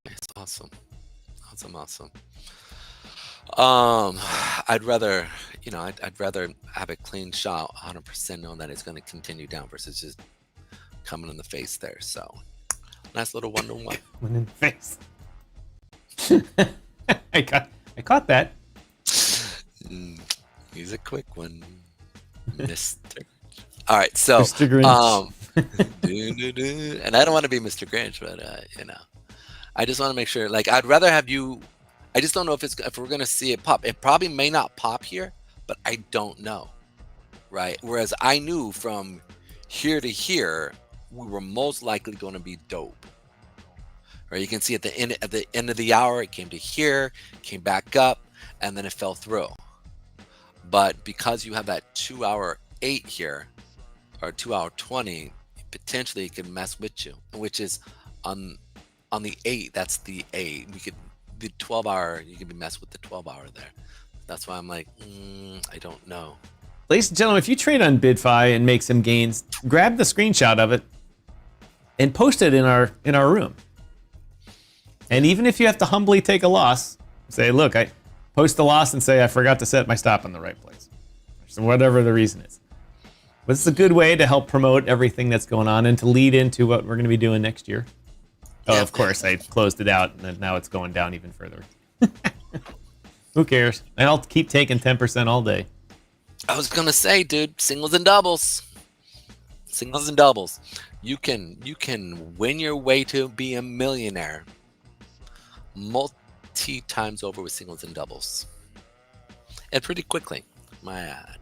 It's awesome. Awesome. I'd rather, you know, I'd rather have a clean shot 100% knowing that it's going to continue down versus just coming in the face there. So nice little 1-to-1. One in the face. I caught that. He's a quick one, Mr. All right, so Mr. Grinch. And I don't want to be Mr. Grinch, but you know, I just want to make sure. Like, I'd rather have you. I just don't know if we're gonna see it pop. It probably may not pop here, but I don't know, right? Whereas I knew from here to here, we were most likely going to be dope. Right? You can see at the end of the hour, it came to here, came back up, and then it fell through. But because you have that 2 hour 8 here, or 2 hour 20, potentially it can mess with you, which is on the 8. That's the 8. The 12 hour, you can be messed with the 12 hour there. That's why I'm like, I don't know. ladies and gentlemen, if you trade on BidFi and make some gains, grab the screenshot of it and post it in our room. And even if you have to humbly take a loss, say, look, I post the loss and say I forgot to set my stop in the right place. So whatever the reason is. But it's a good way to help promote everything that's going on and to lead into what we're going to be doing next year. Oh, of course, I closed it out, and now it's going down even further. Who cares? I'll keep taking 10% all day. I was gonna say, dude, singles and doubles. Singles and doubles. You can win your way to be a millionaire multi times over with singles and doubles. And pretty quickly, my ad.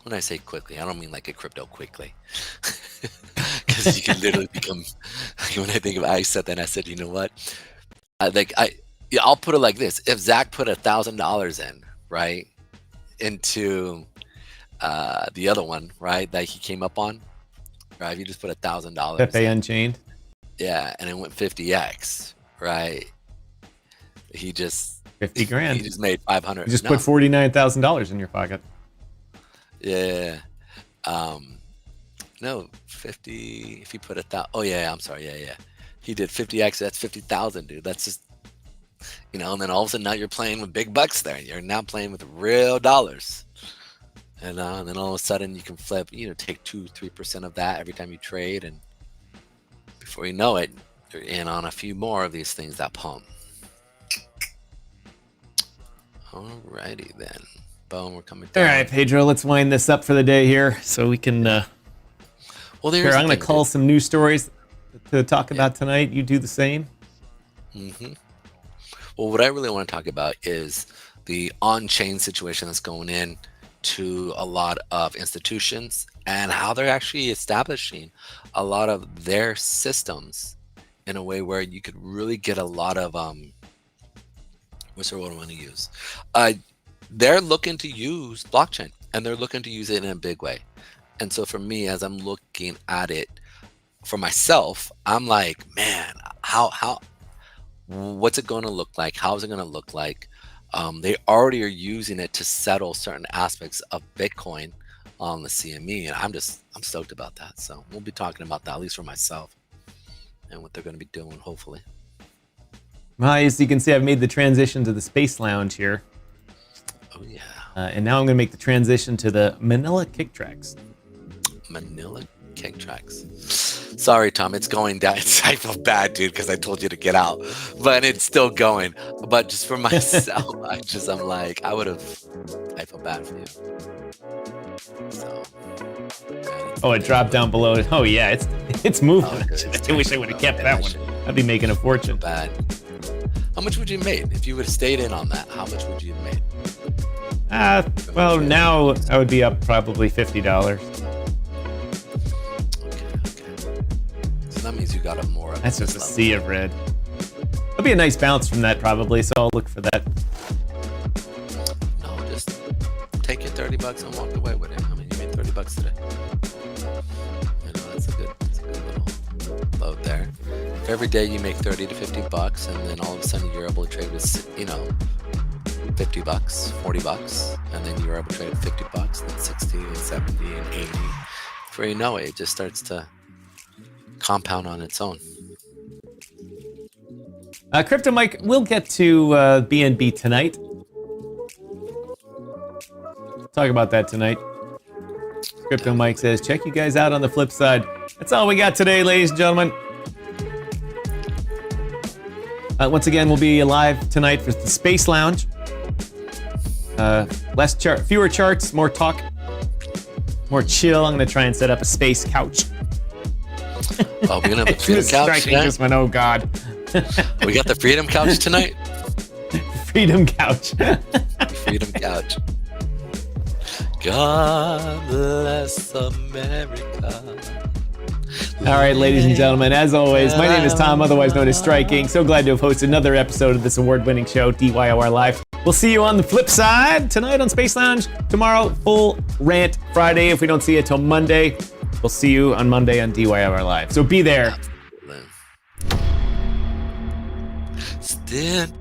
When I say quickly, I don't mean like a crypto quickly. Because you can literally become, when I think of, I said that, I said, you know what? I'll put it like this. If Zach put $1,000 in, right, into the other one, right, that he came up on, right, if you just put $1,000. Pepe Unchained? Yeah, and it went 50x, right? He just 50 grand. He just made 500. You just put $49,000 in your pocket. Yeah. No, 50. If you put 1,000. Oh yeah, I'm sorry. Yeah. He did 50x. That's 50,000, dude. That's just, and then all of a sudden now you're playing with big bucks there. You're now playing with real dollars. And then all of a sudden you can flip, take 2-3% of that every time you trade, and before you know it, you're in on a few more of these things that pump. Alrighty then. Boom, we're coming down. All right, Pedro, let's wind this up for the day here so we can. Well, here, I'm going to call some news stories to talk about tonight. You do the same. Well, what I really want to talk about is the on-chain situation that's going in to a lot of institutions and how they're actually establishing a lot of their systems in a way where you could really get a lot of what's the word I want to use? They're looking to use blockchain, and they're looking to use it in a big way. And so for me, as I'm looking at it for myself, I'm like, man, what's it going to look like? How is it going to look like? They already are using it to settle certain aspects of Bitcoin on the CME, and I'm stoked about that. So we'll be talking about that, at least for myself, and what they're going to be doing, hopefully. Well, as you can see, I've made the transition to the Space Lounge here. Oh yeah. And now I'm going to make the transition to the Manila Kick Tracks. Manila Kick Tracks. Sorry, Tom, it's going down. I feel bad, dude, because I told you to get out, but it's still going. But just for myself, I feel bad for you. So. Oh, it dropped down below. Oh yeah, it's moving. I wish I would have kept that one. I'd be making a fortune. Bad. How much would you have made if you would have stayed in on that? How much would you have made? Well, now I would be up probably $50. Okay. So that means you got a more. That's just a sea of red. There'll be a nice bounce from that probably, so I'll look for that. No, just take your $30 and walk away with it. I mean, you made $30 today. That's a good little load there. If every day you make $30 to $50, and then all of a sudden you're able to trade with, $50, $40, and then you're able to trade at $50, then 60 and 70 and 80. Before you know it, it just starts to compound on its own. Crypto Mike, we'll get to BNB tonight. Talk about that tonight. Crypto Mike says, check you guys out on the flip side. That's all we got today, ladies and gentlemen. Once again, we'll be live tonight for the Space Lounge. Fewer charts, more talk, more chill. I'm gonna try and set up a space couch. Oh, we're gonna have a freedom couch tonight? This one, oh God. We got the freedom couch tonight? Freedom couch. Freedom couch. God bless America. All right, ladies and gentlemen, as always, my name is Tom, otherwise known as Striking. So glad to have hosted another episode of this award-winning show, DYOR Live. We'll see you on the flip side tonight on Space Lounge. Tomorrow, full rant Friday. If we don't see you till Monday, we'll see you on Monday on DYOR Live. So be there. Stand